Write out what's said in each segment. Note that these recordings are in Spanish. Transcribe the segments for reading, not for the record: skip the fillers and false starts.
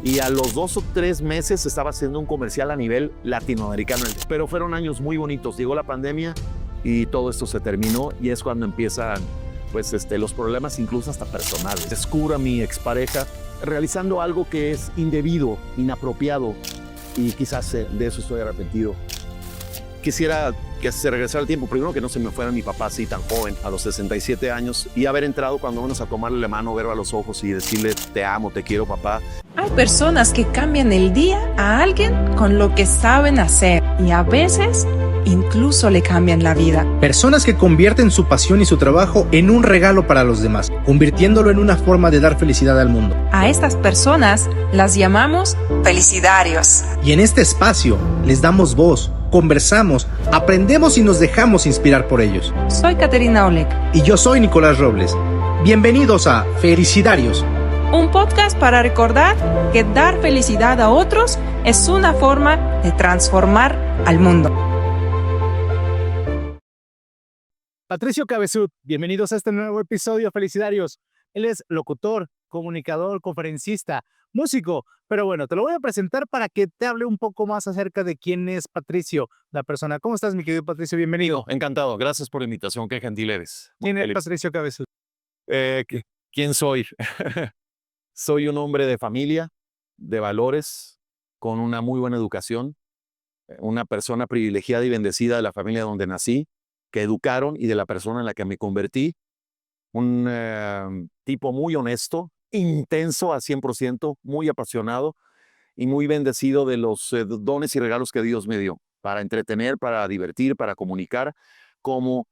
Y a los 2 o 3 meses estaba haciendo un comercial a nivel latinoamericano. Pero fueron años muy bonitos. Llegó la pandemia y todo esto se terminó y es cuando empiezan pues, los problemas incluso hasta personales. Descubro a mi expareja realizando algo que es indebido, inapropiado y quizás de eso estoy arrepentido. Quisiera que se regresara el tiempo, primero que no se me fuera mi papá así tan joven, a los 67 años, y haber entrado cuando menos a tomarle la mano, verlo a los ojos y decirle te amo, te quiero papá. Hay personas que cambian el día a alguien con lo que saben hacer y a veces incluso le cambian la vida. Personas que convierten su pasión y su trabajo en un regalo para los demás, convirtiéndolo en una forma de dar felicidad al mundo. A estas personas las llamamos felicidarios. Y en este espacio les damos voz, conversamos, aprendemos y nos dejamos inspirar por ellos. Soy Caterina Oleg. Y yo soy Nicolás Robles. Bienvenidos a Felicidarios. Un podcast para recordar que dar felicidad a otros es una forma de transformar al mundo. Patricio Cabezud, bienvenidos a este nuevo episodio, Felicidarios. Él es locutor, comunicador, conferencista, músico, pero bueno, te lo voy a presentar para que te hable un poco más acerca de quién es Patricio, la persona. ¿Cómo estás, mi querido Patricio? Bienvenido. Encantado, gracias por la invitación, qué gentil eres. ¿Quién es Patricio Cabezud? ¿Quién soy? Soy un hombre de familia, de valores, con una muy buena educación, una persona privilegiada y bendecida de la familia donde nací, que educaron y de la persona en la que me convertí. Un tipo muy honesto, intenso a 100%, muy apasionado y muy bendecido de los dones y regalos que Dios me dio para entretener, para divertir, para comunicar como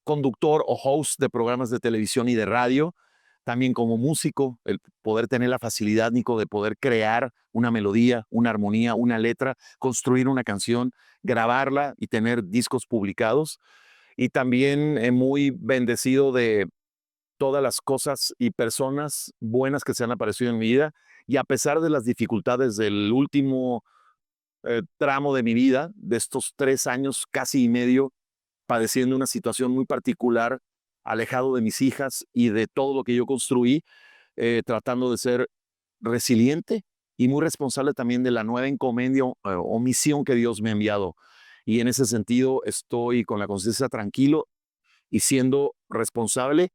conductor o host de programas de televisión y de radio. También como músico, el poder tener la facilidad, Nico, de poder crear una melodía, una armonía, una letra, construir una canción, grabarla y tener discos publicados. Y también muy bendecido de todas las cosas y personas buenas que se han aparecido en mi vida. Y a pesar de las dificultades del último tramo de mi vida, de estos 3 años casi y medio, padeciendo una situación muy particular, alejado de mis hijas y de todo lo que yo construí, tratando de ser resiliente y muy responsable también de la nueva encomienda o misión que Dios me ha enviado. Y en ese sentido estoy con la conciencia tranquilo y siendo responsable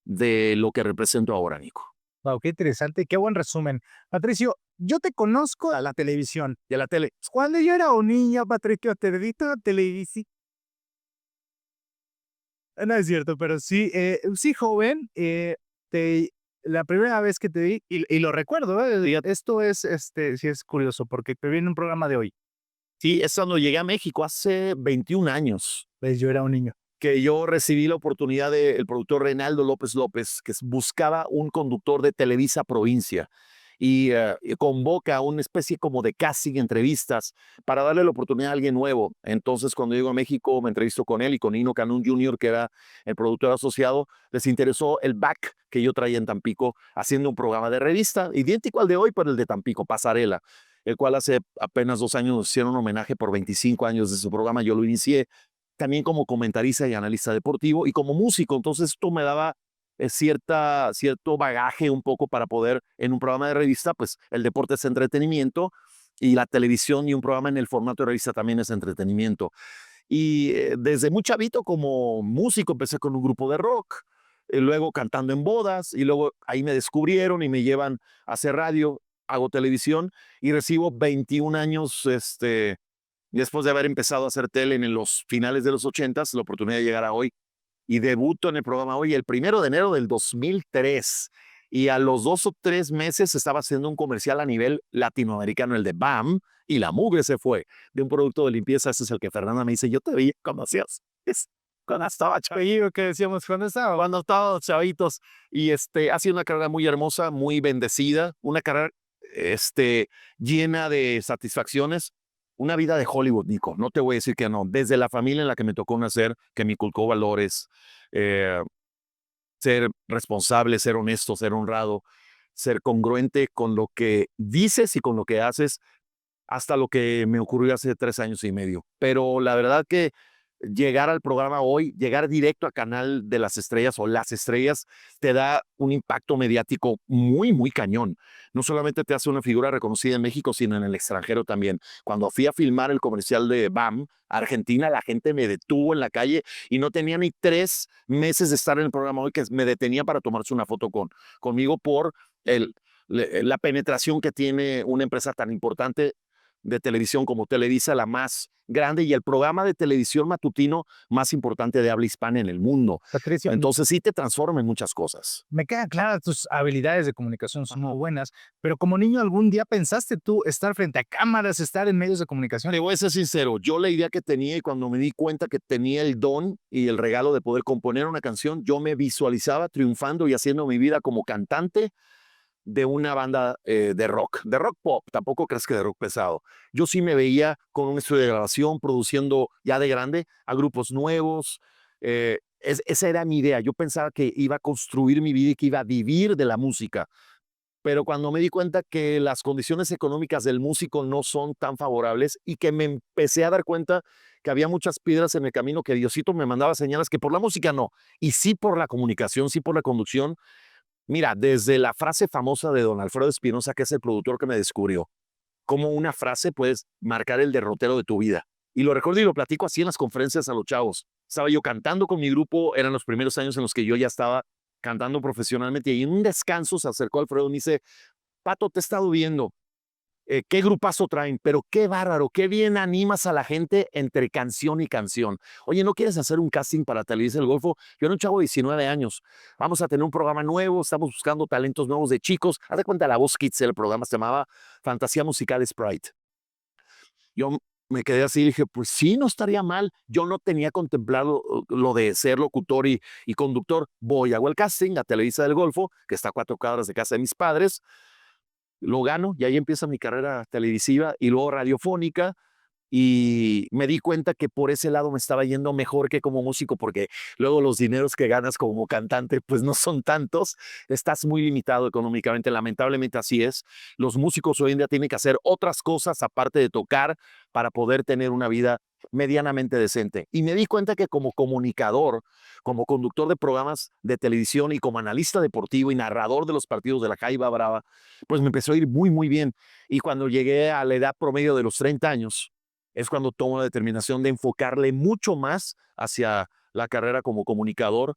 de lo que represento ahora, Nico. Wow, qué interesante, qué buen resumen. Patricio, yo te conozco a la televisión. Y a la tele. Cuando yo era un niño, Patricio, te he visto en televisión. No es cierto, pero sí, sí, joven, la primera vez que te vi, y lo recuerdo, esto es, sí es curioso, porque te vi en un programa de hoy. Sí, es cuando llegué a México hace 21 años. Pues yo era un niño. Que yo recibí la oportunidad del productor Reinaldo López López, que buscaba un conductor de Televisa Provincia y convoca a una especie como de casting, entrevistas, para darle la oportunidad a alguien nuevo. Entonces, cuando llego a México, me entrevisto con él y con Nino Canún Jr., que era el productor asociado. Les interesó el back que yo traía en Tampico, haciendo un programa de revista, idéntico al de hoy, pero el de Tampico, Pasarela, el cual hace apenas 2 años nos hicieron un homenaje por 25 años de su programa. Yo lo inicié también como comentarista y analista deportivo y como músico. Entonces esto me daba cierto bagaje un poco para poder, en un programa de revista, pues el deporte es entretenimiento y la televisión y un programa en el formato de revista también es entretenimiento. Y desde muy chavito como músico empecé con un grupo de rock, y luego cantando en bodas, y luego ahí me descubrieron y me llevan a hacer radio, hago televisión y recibo 21 años después de haber empezado a hacer tele en los finales de los 80s, la oportunidad de llegar a hoy. Y debuto en el programa hoy el 1 de enero del 2003. Y a los 2 o 3 meses estaba haciendo un comercial a nivel latinoamericano, el de BAM, y la mugre se fue de un producto de limpieza. Ese es el que Fernanda me dice, yo te vi cuando hacías, cuando estaba chavito, Que decíamos, cuando estábamos chavitos. Y ha sido una carrera muy hermosa, muy bendecida, una carrera llena de satisfacciones. Una vida de Hollywood, Nico, no te voy a decir que no. Desde la familia en la que me tocó nacer, que me inculcó valores, ser responsable, ser honesto, ser honrado, ser congruente con lo que dices y con lo que haces, hasta lo que me ocurrió hace 3 años y medio. Pero la verdad que llegar al programa hoy, llegar directo a Canal de las Estrellas o Las Estrellas, te da un impacto mediático muy, muy cañón. No solamente te hace una figura reconocida en México, sino en el extranjero también. Cuando fui a filmar el comercial de BAM, Argentina, la gente me detuvo en la calle y no tenía ni 3 meses de estar en el programa hoy que me detenía para tomarse una foto conmigo por la penetración que tiene una empresa tan importante de televisión como Televisa, la más grande y el programa de televisión matutino más importante de habla hispana en el mundo. Patricio, Entonces sí te transforma en muchas cosas. me queda clara, tus habilidades de comunicación son muy buenas, pero como niño, ¿algún día pensaste tú estar frente a cámaras, estar en medios de comunicación? Te voy a ser sincero, yo la idea que tenía y cuando me di cuenta que tenía el don y el regalo de poder componer una canción, yo me visualizaba triunfando y haciendo mi vida como cantante de una banda de rock pop, tampoco crees que de rock pesado. Yo sí me veía con un estudio de grabación, produciendo ya de grande a grupos nuevos. Esa era mi idea. Yo pensaba que iba a construir mi vida y que iba a vivir de la música. Pero cuando me di cuenta que las condiciones económicas del músico no son tan favorables y que me empecé a dar cuenta que había muchas piedras en el camino, que Diosito me mandaba señales que por la música no, y sí por la comunicación, sí por la conducción. Mira, desde la frase famosa de don Alfredo Espinosa, que es el productor que me descubrió, cómo una frase puedes marcar el derrotero de tu vida. Y lo recuerdo y lo platico así en las conferencias a los chavos. Estaba yo cantando con mi grupo, eran los primeros años en los que yo ya estaba cantando profesionalmente y en un descanso se acercó Alfredo y me dice, Pato, te he estado viendo, qué grupazo traen, pero qué bárbaro, qué bien animas a la gente entre canción y canción. Oye, ¿no quieres hacer un casting para Televisa del Golfo? Yo era un chavo de 19 años. Vamos a tener un programa nuevo, estamos buscando talentos nuevos de chicos. Haz de cuenta, la voz Kids, el programa se llamaba Fantasía Musical Sprite. Yo me quedé así y dije, pues sí, no estaría mal. Yo no tenía contemplado lo de ser locutor y conductor. Voy, hago el casting a Televisa del Golfo, que está a 4 cuadras de casa de mis padres, lo gano y ahí empieza mi carrera televisiva y luego radiofónica y me di cuenta que por ese lado me estaba yendo mejor que como músico porque luego los dineros que ganas como cantante pues no son tantos, estás muy limitado económicamente, lamentablemente así es. Los músicos hoy en día tienen que hacer otras cosas aparte de tocar para poder tener una vida medianamente decente. Y me di cuenta que como comunicador, como conductor de programas de televisión y como analista deportivo y narrador de los partidos de la Jaiba Brava, pues me empezó a ir muy, muy bien. Y cuando llegué a la edad promedio de los 30 años, es cuando tomo la determinación de enfocarle mucho más hacia la carrera como comunicador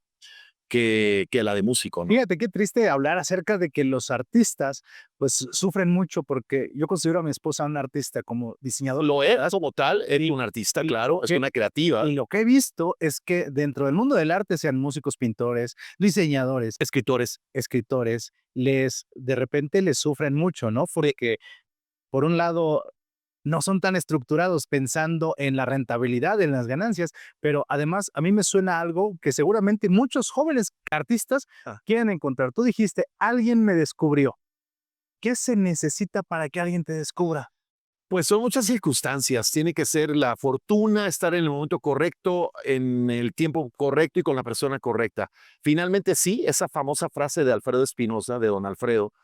que la de músico, ¿no? Fíjate qué triste hablar acerca de que los artistas pues sufren mucho porque yo considero a mi esposa una artista como diseñadora. Lo es como tal, eres un artista, claro, es Sí. una creativa, Y lo que he visto es que dentro del mundo del arte, sean músicos, pintores, diseñadores, escritores. escritores, de repente les sufren mucho, ¿no? Porque por un lado no son tan estructurados pensando en la rentabilidad, en las ganancias, pero además a mí me suena algo que seguramente muchos jóvenes artistas quieren encontrar. Tú dijiste, alguien me descubrió. ¿Qué se necesita para que alguien te descubra? Pues son muchas circunstancias. Tiene que ser la fortuna, estar en el momento correcto, en el tiempo correcto y con la persona correcta. Finalmente sí, esa famosa frase de Alfredo Espinosa, de don Alfredo,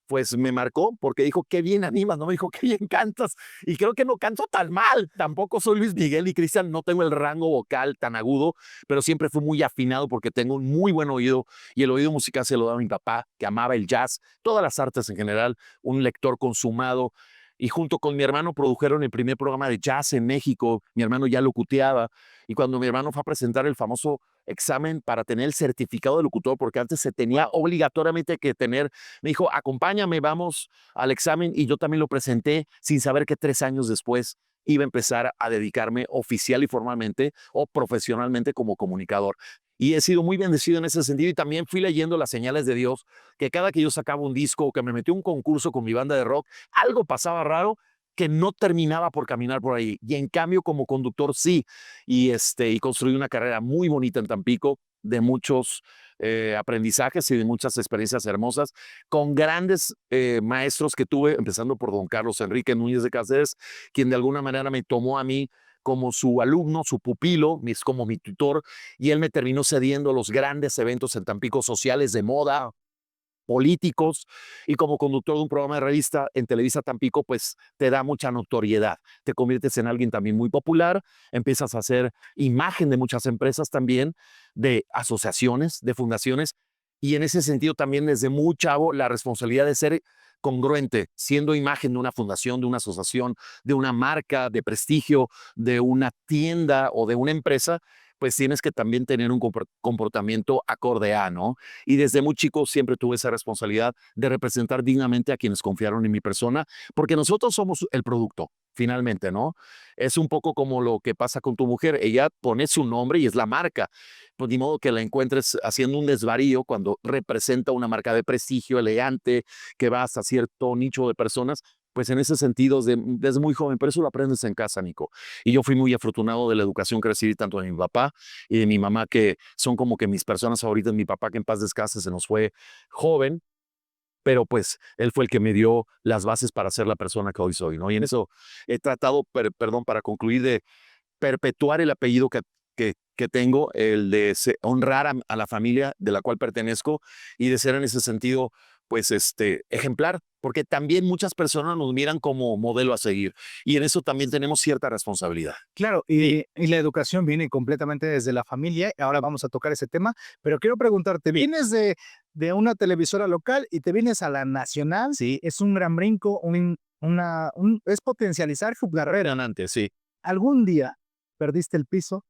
pues me marcó porque dijo, qué bien animas, no me dijo, qué bien cantas. Y creo que no canto tan mal. Tampoco soy Luis Miguel y Cristian, no tengo el rango vocal tan agudo, pero siempre fui muy afinado porque tengo un muy buen oído y el oído musical se lo da a mi papá, que amaba el jazz, todas las artes en general, un lector consumado. Y junto con mi hermano produjeron el primer programa de jazz en México. Mi hermano ya locuteaba. Y cuando mi hermano fue a presentar el famoso examen para tener el certificado de locutor, porque antes se tenía obligatoriamente que tener, me dijo, acompáñame, vamos al examen. Y yo también lo presenté sin saber que 3 años después iba a empezar a dedicarme oficial y formalmente o profesionalmente como comunicador. Y he sido muy bendecido en ese sentido y también fui leyendo las señales de Dios, que cada que yo sacaba un disco o que me metí a un concurso con mi banda de rock, algo pasaba raro, que no terminaba por caminar por ahí. Y en cambio, como conductor, sí. Y construí una carrera muy bonita en Tampico, de muchos aprendizajes y de muchas experiencias hermosas, con grandes maestros que tuve, empezando por don Carlos Enrique Núñez de Cáceres, quien de alguna manera me tomó a mí como su alumno, su pupilo, como mi tutor, y él me terminó cediendo los grandes eventos en Tampico sociales de moda, políticos, y como conductor de un programa de revista en Televisa Tampico, pues te da mucha notoriedad. Te conviertes en alguien también muy popular, empiezas a hacer imagen de muchas empresas también, de asociaciones, de fundaciones, y en ese sentido también desde muy chavo la responsabilidad de ser congruente, siendo imagen de una fundación, de una asociación, de una marca de prestigio, de una tienda o de una empresa, pues tienes que también tener un comportamiento acorde a, ¿no? Y desde muy chico siempre tuve esa responsabilidad de representar dignamente a quienes confiaron en mi persona, porque nosotros somos el producto, finalmente, ¿no? Es un poco como lo que pasa con tu mujer. Ella pone su nombre y es la marca. Pues ni modo que la encuentres haciendo un desvarío cuando representa una marca de prestigio, elegante, que va hasta cierto nicho de personas. Pues en ese sentido, desde muy joven, pero eso lo aprendes en casa, Nico. Y yo fui muy afortunado de la educación que recibí tanto de mi papá y de mi mamá, que son como que mis personas favoritas. Mi papá, que en paz descanse, se nos fue joven, pero pues él fue el que me dio las bases para ser la persona que hoy soy, ¿no? Y en eso he tratado, perdón, para concluir, de perpetuar el apellido que tengo, el de honrar a la familia de la cual pertenezco y de ser en ese sentido, pues, ejemplar, porque también muchas personas nos miran como modelo a seguir y en eso también tenemos cierta responsabilidad. Claro, y la educación viene completamente desde la familia. Ahora vamos a tocar ese tema, pero quiero preguntarte, vienes de una televisora local y te vienes a la nacional. Sí, Es un gran brinco, es potencializar tu carrera. antes, sí. ¿Algún día perdiste el piso?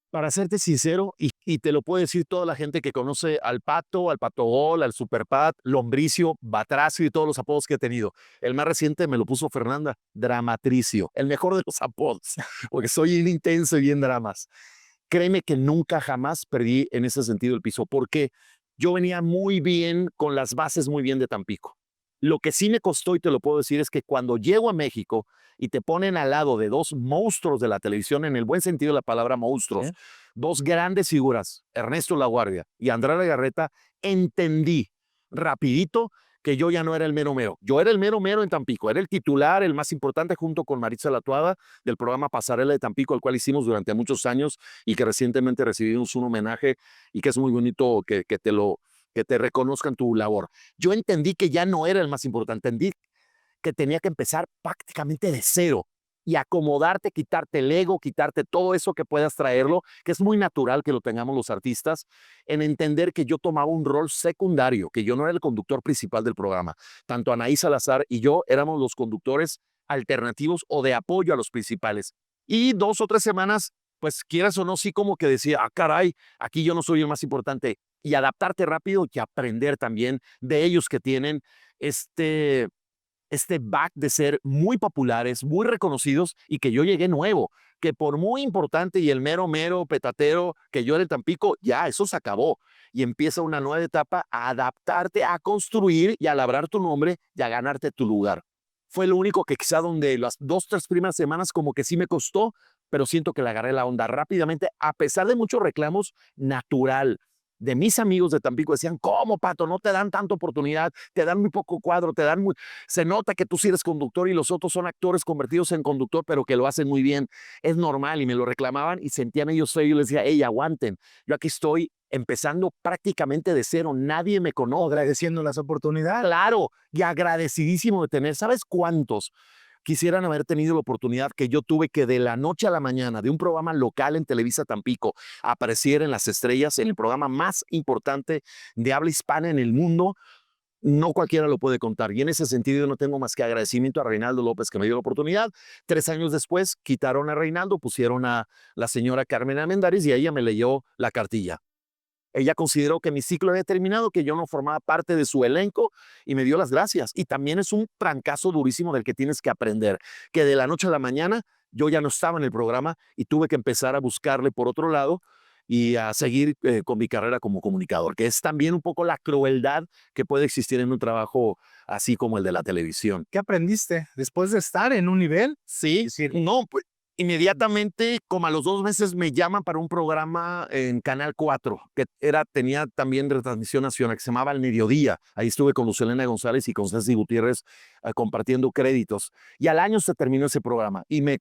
Para serte sincero, y te lo puede decir toda la gente que conoce al Pato, al Pato Gol, al Super Pat, Lombricio, Batracio y todos los apodos que he tenido. El más reciente me lo puso Fernanda, Dramatricio, el mejor de los apodos, porque soy bien intenso y bien dramas. Créeme que nunca jamás perdí en ese sentido el piso, porque yo venía muy bien, con las bases muy bien de Tampico. Lo que sí me costó, y te lo puedo decir, es que cuando llego a México y te ponen al lado de dos monstruos de la televisión, en el buen sentido de la palabra monstruos, dos grandes figuras, Ernesto Laguardia y Andrea Legarreta, entendí rapidito que yo ya no era el mero mero. Yo era el mero mero en Tampico, era el titular, el más importante, junto con Maritza Latuada, del programa Pasarela de Tampico, el cual hicimos durante muchos años y que recientemente recibimos un homenaje y que es muy bonito que te reconozcan tu labor. Yo entendí que ya no era el más importante, entendí que tenía que empezar prácticamente de cero y acomodarte, quitarte el ego, quitarte todo eso que puedas traerlo, que es muy natural que lo tengamos los artistas, en entender que yo tomaba un rol secundario, que yo no era el conductor principal del programa. Tanto Anaí Salazar y yo éramos los conductores alternativos o de apoyo a los principales. Y 2 o 3 semanas, pues quieras o no, sí como que decía, ah, caray, aquí yo no soy el más importante. Y adaptarte rápido y aprender también de ellos que tienen este back de ser muy populares, muy reconocidos y que yo llegué nuevo, que por muy importante y el mero, mero petatero que yo era en Tampico, ya eso se acabó y empieza una nueva etapa a adaptarte, a construir y a labrar tu nombre y a ganarte tu lugar. Fue lo único que quizá donde las 2, 3 primeras semanas como que sí me costó, pero siento que le agarré la onda rápidamente, a pesar de muchos reclamos, natural. De mis amigos de Tampico decían, ¿cómo, Pato? No te dan tanta oportunidad, te dan muy poco cuadro, se nota que tú sí eres conductor y los otros son actores convertidos en conductor, pero que lo hacen muy bien. Es normal, y me lo reclamaban y sentían ellos feo. Yo les decía, hey, aguanten, yo aquí estoy empezando prácticamente de cero, nadie me conoce. Agradeciendo las oportunidades. Claro, y agradecidísimo de tener, ¿sabes cuántos quisieran haber tenido la oportunidad que yo tuve, que de la noche a la mañana de un programa local en Televisa Tampico apareciera en Las Estrellas, en el programa más importante de habla hispana en el mundo? No cualquiera lo puede contar. Y en ese sentido yo no tengo más que agradecimiento a Reinaldo López, que me dio la oportunidad. 3 años después quitaron a Reinaldo, pusieron a la señora Carmen Armendáriz y ella me leyó la cartilla. Ella consideró que mi ciclo había terminado, que yo no formaba parte de su elenco y me dio las gracias. Y también es un trancazo durísimo del que tienes que aprender, que de la noche a la mañana yo ya no estaba en el programa y tuve que empezar a buscarle por otro lado y a seguir con mi carrera como comunicador, que es también un poco la crueldad que puede existir en un trabajo así como el de la televisión. ¿Qué aprendiste después de estar en un nivel? Sí, no, pues inmediatamente, como a los 2 meses, me llaman para un programa en Canal 4, que tenía también retransmisión nacional, que se llamaba Al Mediodía. Ahí estuve con Lucelena González y con Ceci Gutiérrez compartiendo créditos. Y al año se terminó ese programa y me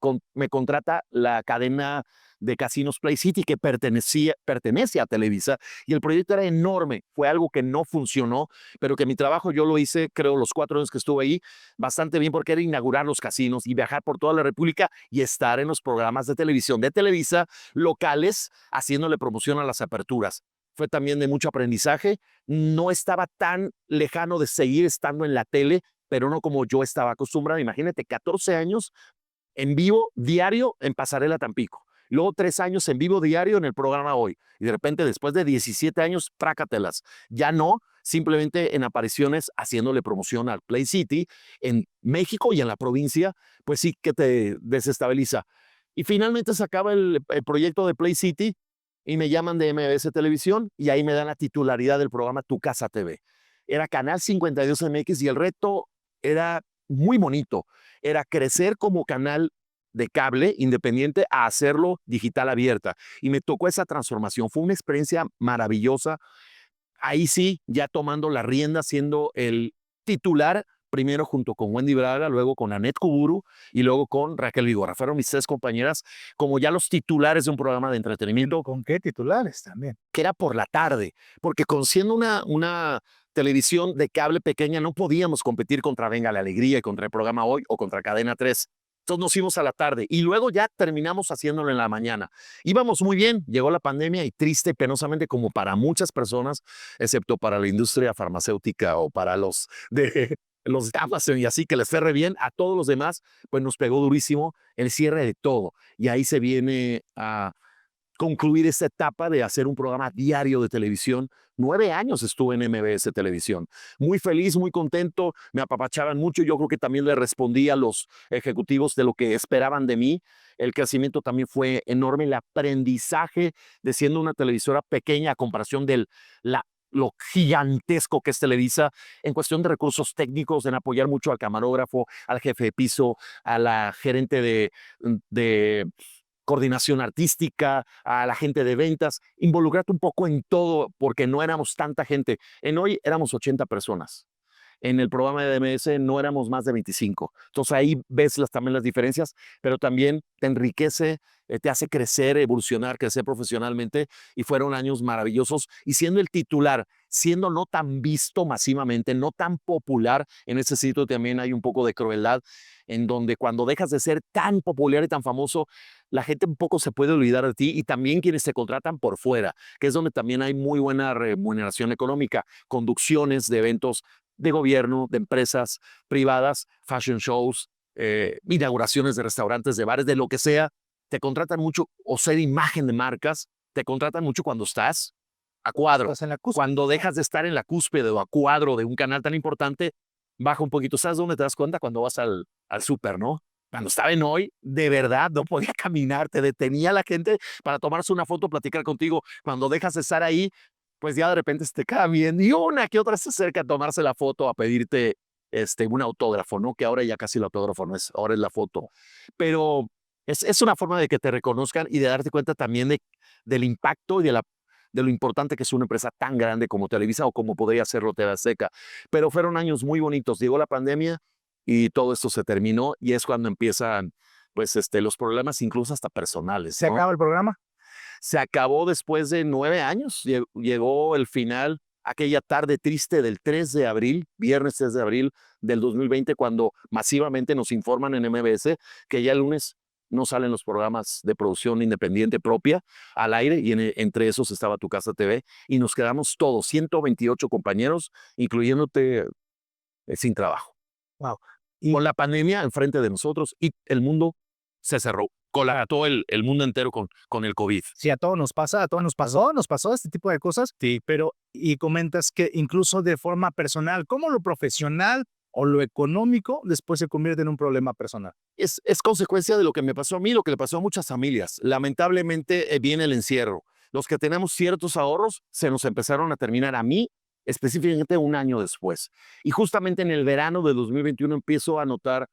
contrata la cadena de Casinos Play City, que pertenece a Televisa, y el proyecto era enorme. Fue algo que no funcionó, pero que mi trabajo yo lo hice, creo, los 4 años que estuve ahí, bastante bien, porque era inaugurar los casinos y viajar por toda la República y estar en los programas de televisión de Televisa locales, haciéndole promoción a las aperturas. Fue también de mucho aprendizaje. No estaba tan lejano de seguir estando en la tele, pero no como yo estaba acostumbrado. Imagínate, 14 años en vivo diario en Pasarela Tampico. Luego 3 años en vivo diario en el programa Hoy. Y de repente, después de 17 años, trácatelas. Ya no, simplemente en apariciones haciéndole promoción al Play City en México y en la provincia, pues sí que te desestabiliza. Y finalmente se acaba el proyecto de Play City y me llaman de MBS Televisión y ahí me dan la titularidad del programa Tu Casa TV. Era Canal 52 MX y el reto era muy bonito. Era crecer como canal de cable independiente a hacerlo digital abierta. Y me tocó esa transformación. Fue una experiencia maravillosa. Ahí sí, ya tomando la rienda, siendo el titular, primero junto con Wendy Braga, luego con Anet Kuburu y luego con Raquel Vigorra. Fueron mis 3 compañeras como ya los titulares de un programa de entretenimiento. ¿Con qué titulares también? Que era por la tarde, porque siendo una televisión de cable pequeña no podíamos competir contra Venga la Alegría y contra el programa Hoy o contra Cadena 3. Entonces nos fuimos a la tarde y luego ya terminamos haciéndolo en la mañana. Íbamos muy bien, llegó la pandemia y triste y penosamente como para muchas personas, excepto para la industria farmacéutica o para los de los Amazon y así que les fue re bien, a todos los demás pues nos pegó durísimo el cierre de todo y ahí se viene a concluir esta etapa de hacer un programa diario de televisión. 9 años estuve en MBS Televisión. Muy feliz, muy contento, me apapachaban mucho. Yo creo que también le respondí a los ejecutivos de lo que esperaban de mí. El crecimiento también fue enorme. El aprendizaje de siendo una televisora pequeña a comparación de lo gigantesco que es Televisa en cuestión de recursos técnicos, en apoyar mucho al camarógrafo, al jefe de piso, a la gerente de coordinación artística, a la gente de ventas, involucrarte un poco en todo, porque no éramos tanta gente. En Hoy éramos 80 personas. En el programa de DMS no éramos más de 25. Entonces ahí ves también las diferencias, pero también te enriquece, te hace crecer, evolucionar, crecer profesionalmente y fueron años maravillosos. Y siendo el titular, siendo no tan visto masivamente, no tan popular, en ese sitio también hay un poco de crueldad, en donde cuando dejas de ser tan popular y tan famoso, la gente un poco se puede olvidar de ti y también quienes te contratan por fuera, que es donde también hay muy buena remuneración económica, conducciones de eventos de gobierno, de empresas privadas, fashion shows, inauguraciones de restaurantes, de bares, de lo que sea. Te contratan mucho o ser imagen de marcas, te contratan mucho cuando estás a cuadro. Estás en la cúspide. Cuando dejas de estar en la cúspide o a cuadro de un canal tan importante, baja un poquito. ¿Sabes dónde te das cuenta? Cuando vas al súper, ¿no? Cuando estaba en Hoy, de verdad, no podía caminar, te detenía la gente para tomarse una foto, platicar contigo. Cuando dejas de estar ahí, pues ya de repente se te queda bien y una que otra se acerca a tomarse la foto, a pedirte un autógrafo, ¿no? Que ahora ya casi el autógrafo no es, ahora es la foto. Pero es una forma de que te reconozcan y de darte cuenta también del impacto y de lo importante que es una empresa tan grande como Televisa o como podría serlo TV Azteca. Pero fueron años muy bonitos. Llegó la pandemia y todo esto se terminó y es cuando empiezan pues los problemas incluso hasta personales. ¿Se ¿no? acaba el programa? Se acabó después de 9 años. Llegó el final, aquella tarde triste del 3 de abril, viernes 3 de abril del 2020, cuando masivamente nos informan en MBS que ya el lunes no salen los programas de producción independiente propia al aire y entre esos estaba Tu Casa TV y nos quedamos todos, 128 compañeros, incluyéndote sin trabajo. Wow. Con la pandemia enfrente de nosotros y el mundo se cerró. Colapsó el mundo entero con el COVID. Sí, a todos nos pasa, a todos nos pasó este tipo de cosas. Sí. Pero, y comentas que incluso de forma personal, ¿cómo lo profesional o lo económico después se convierte en un problema personal? Es consecuencia de lo que me pasó a mí, lo que le pasó a muchas familias. Lamentablemente viene el encierro. Los que tenemos ciertos ahorros se nos empezaron a terminar a mí, específicamente un año después. Y justamente en el verano de 2021 empiezo a notar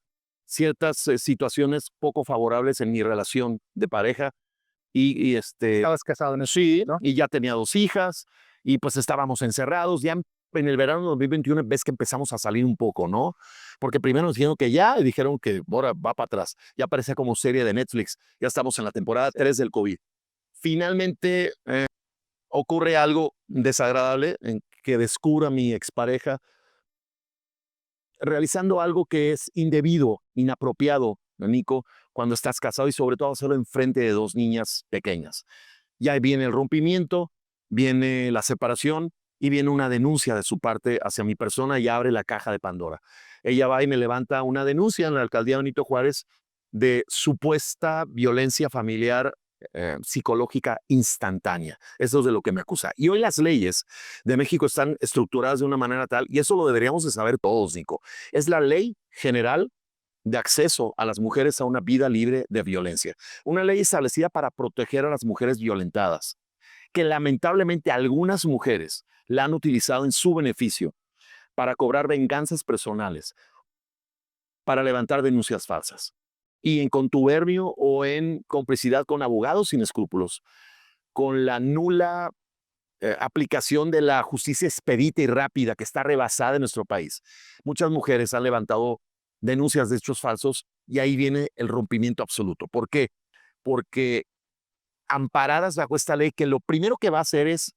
ciertas situaciones poco favorables en mi relación de pareja. Estabas casado en eso, Sí, ¿no? y ya tenía 2 hijas y pues estábamos encerrados. Ya en el verano de 2021 ves que empezamos a salir un poco, ¿no? Porque primero nos dijeron que ya, y dijeron que ahora va para atrás. Ya parecía como serie de Netflix. Ya estamos en la temporada 3 del COVID. Finalmente ocurre algo desagradable en que descubro a mi expareja realizando algo que es indebido, inapropiado, Nico, cuando estás casado y sobre todo hacerlo enfrente de dos niñas pequeñas. Ya viene el rompimiento, viene la separación y viene una denuncia de su parte hacia mi persona y abre la caja de Pandora. Ella va y me levanta una denuncia en la alcaldía de Benito Juárez de supuesta violencia familiar psicológica instantánea. Eso es de lo que me acusa. Y hoy las leyes de México están estructuradas de una manera tal, y eso lo deberíamos de saber todos, Nico. Es la Ley General de Acceso a las Mujeres a una Vida Libre de Violencia. Una ley establecida para proteger a las mujeres violentadas, que lamentablemente algunas mujeres la han utilizado en su beneficio para cobrar venganzas personales, para levantar denuncias falsas. Y en contubernio o en complicidad con abogados sin escrúpulos, con la nula aplicación de la justicia expedita y rápida que está rebasada en nuestro país. Muchas mujeres han levantado denuncias de hechos falsos y ahí viene el rompimiento absoluto. ¿Por qué? Porque amparadas bajo esta ley, que lo primero que va a hacer es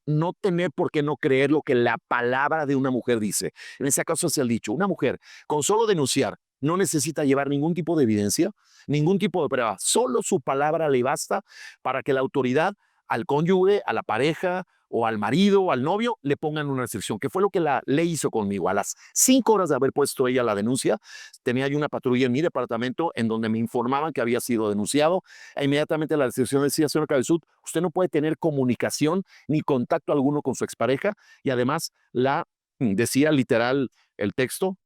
no tener por qué no creer lo que la palabra de una mujer dice. En ese caso es el dicho, una mujer con solo denunciar no necesita llevar ningún tipo de evidencia, ningún tipo de prueba, solo su palabra le basta para que la autoridad al cónyuge, a la pareja o al marido o al novio le pongan una restricción, que fue lo que la ley hizo conmigo. A las 5 horas de haber puesto ella la denuncia, tenía yo una patrulla en mi departamento en donde me informaban que había sido denunciado, e inmediatamente la restricción decía: señor Cabezudo, usted no puede tener comunicación ni contacto alguno con su expareja, y además decía literal el texto: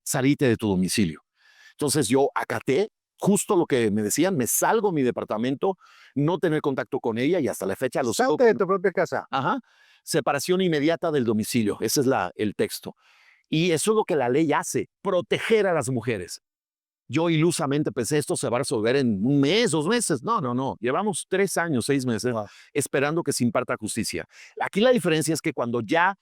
salite de tu domicilio. Entonces yo acaté justo lo que me decían, me salgo de mi departamento, no tener contacto con ella, y hasta la fecha los... Salte de tu propia casa. Ajá. Separación inmediata del domicilio. Ese es el texto. Y eso es lo que la ley hace, proteger a las mujeres. Yo ilusamente pensé, esto se va a resolver en un mes, 2 meses. No, no, no. Llevamos 3 años, 6 meses esperando que se imparta justicia. Aquí la diferencia es que cuando ya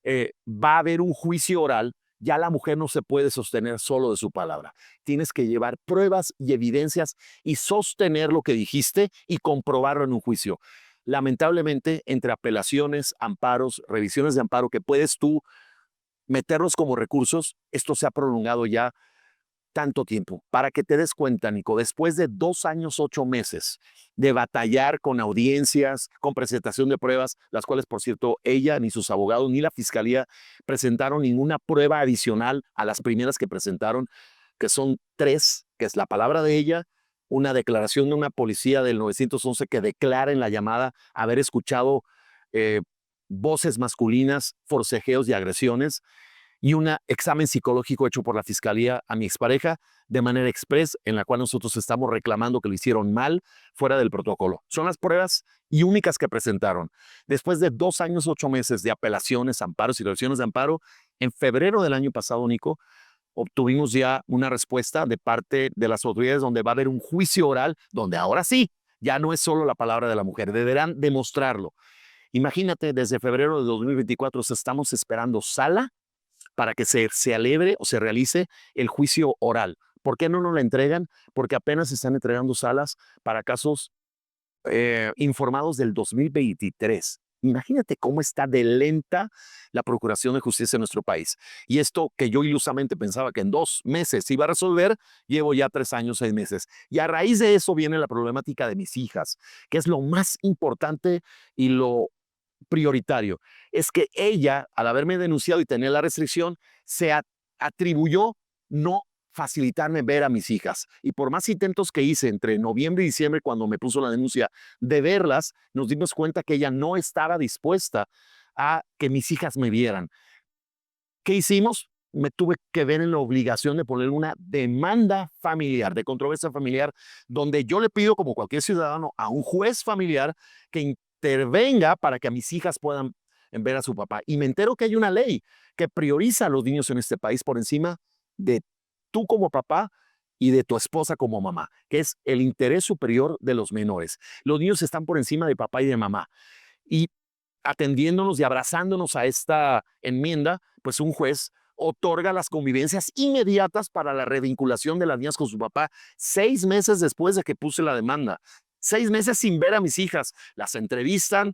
va a haber un juicio oral, ya la mujer no se puede sostener solo de su palabra. Tienes que llevar pruebas y evidencias y sostener lo que dijiste y comprobarlo en un juicio. Lamentablemente, entre apelaciones, amparos, revisiones de amparo que puedes tú meterlos como recursos, esto se ha prolongado ya tanto tiempo. Para que te des cuenta, Nico, después de 2 años, 8 meses de batallar con audiencias, con presentación de pruebas, las cuales, por cierto, ella, ni sus abogados, ni la fiscalía presentaron ninguna prueba adicional a las primeras que presentaron, que son 3, que es la palabra de ella, una declaración de una policía del 911 que declara en la llamada haber escuchado voces masculinas, forcejeos y agresiones, y un examen psicológico hecho por la fiscalía a mi expareja de manera express, en la cual nosotros estamos reclamando que lo hicieron mal, fuera del protocolo. Son las pruebas y únicas que presentaron. Después de 2 años, 8 meses de apelaciones, amparos y revisiones de amparo, en febrero del año pasado, Nico, obtuvimos ya una respuesta de parte de las autoridades donde va a haber un juicio oral, donde ahora sí, ya no es solo la palabra de la mujer, deberán demostrarlo. Imagínate, desde febrero de 2024 estamos esperando sala para que se celebre o se realice el juicio oral. ¿Por qué no nos la entregan? Porque apenas se están entregando salas para casos informados del 2023. Imagínate cómo está de lenta la Procuración de Justicia en nuestro país. Y esto que yo ilusamente pensaba que en 2 meses se iba a resolver, llevo ya 3 años, 6 meses. Y a raíz de eso viene la problemática de mis hijas, que es lo más importante y lo prioritario. Es que ella, al haberme denunciado y tener la restricción, se atribuyó no facilitarme ver a mis hijas. Y por más intentos que hice entre noviembre y diciembre, cuando me puso la denuncia, de verlas, nos dimos cuenta que ella no estaba dispuesta a que mis hijas me vieran. ¿Qué hicimos? Me tuve que ver en la obligación de poner una demanda familiar, de controversia familiar, donde yo le pido, como cualquier ciudadano, a un juez familiar que intervenga para que a mis hijas puedan ver a su papá. Y me entero que hay una ley que prioriza a los niños en este país por encima de tú como papá y de tu esposa como mamá, que es el interés superior de los menores. Los niños están por encima de papá y de mamá. Y atendiéndonos y abrazándonos a esta enmienda, pues un juez otorga las convivencias inmediatas para la revinculación de las niñas con su papá 6 meses después de que puse la demanda. 6 meses sin ver a mis hijas. Las entrevistan,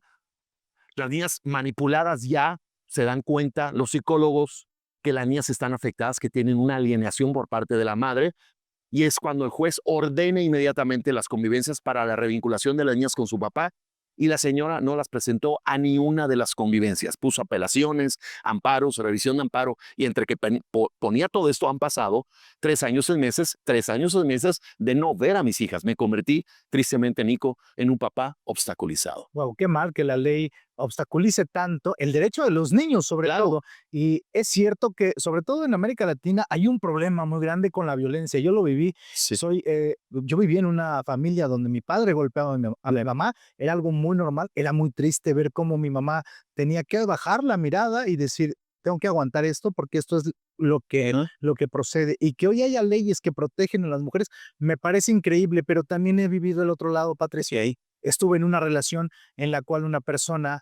las niñas manipuladas ya se dan cuenta, los psicólogos, que las niñas están afectadas, que tienen una alienación por parte de la madre, y es cuando el juez ordena inmediatamente las convivencias para la revinculación de las niñas con su papá, y la señora no las presentó a ni una de las convivencias. Puso apelaciones, amparos, revisión de amparo, y entre que ponía todo esto han pasado 3 años 6 meses de no ver a mis hijas. Me convertí, tristemente, Nico, en un papá obstaculizado. Wow, qué mal que la ley obstaculice tanto el derecho de los niños, sobre Claro. todo. Y es cierto que, sobre todo en América Latina, hay un problema muy grande con la violencia. Yo lo viví. Sí. Yo viví en una familia donde mi padre golpeaba a mi mamá. Era algo muy normal. Era muy triste ver cómo mi mamá tenía que bajar la mirada y decir, tengo que aguantar esto porque esto es Ajá. lo que procede. Y que hoy haya leyes que protegen a las mujeres me parece increíble, pero también he vivido el otro lado, Patricia. Sí. Estuve en una relación en la cual una persona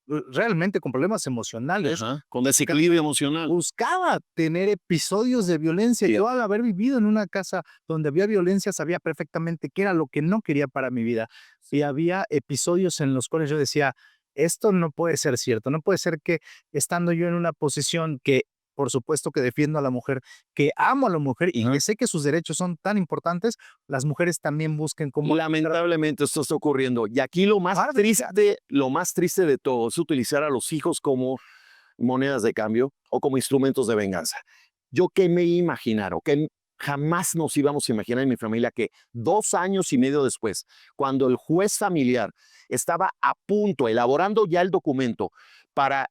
realmente con problemas emocionales Ajá. Con desequilibrio emocional. buscaba tener episodios de violencia. Sí. Yo, al haber vivido en una casa donde había violencia, sabía perfectamente qué era lo que no quería para mi vida. Y había episodios en los cuales yo decía, esto no puede ser cierto, no puede ser que estando yo en una posición que, por supuesto que defiendo a la mujer, que amo a la mujer y Ajá. que sé que sus derechos son tan importantes, las mujeres también busquen cómo... Lamentablemente esto está ocurriendo. Y aquí lo más triste de todo es utilizar a los hijos como monedas de cambio o como instrumentos de venganza. Yo qué me imaginaron, que jamás nos íbamos a imaginar en mi familia que 2 años y medio después, cuando el juez familiar estaba a punto, elaborando ya el documento para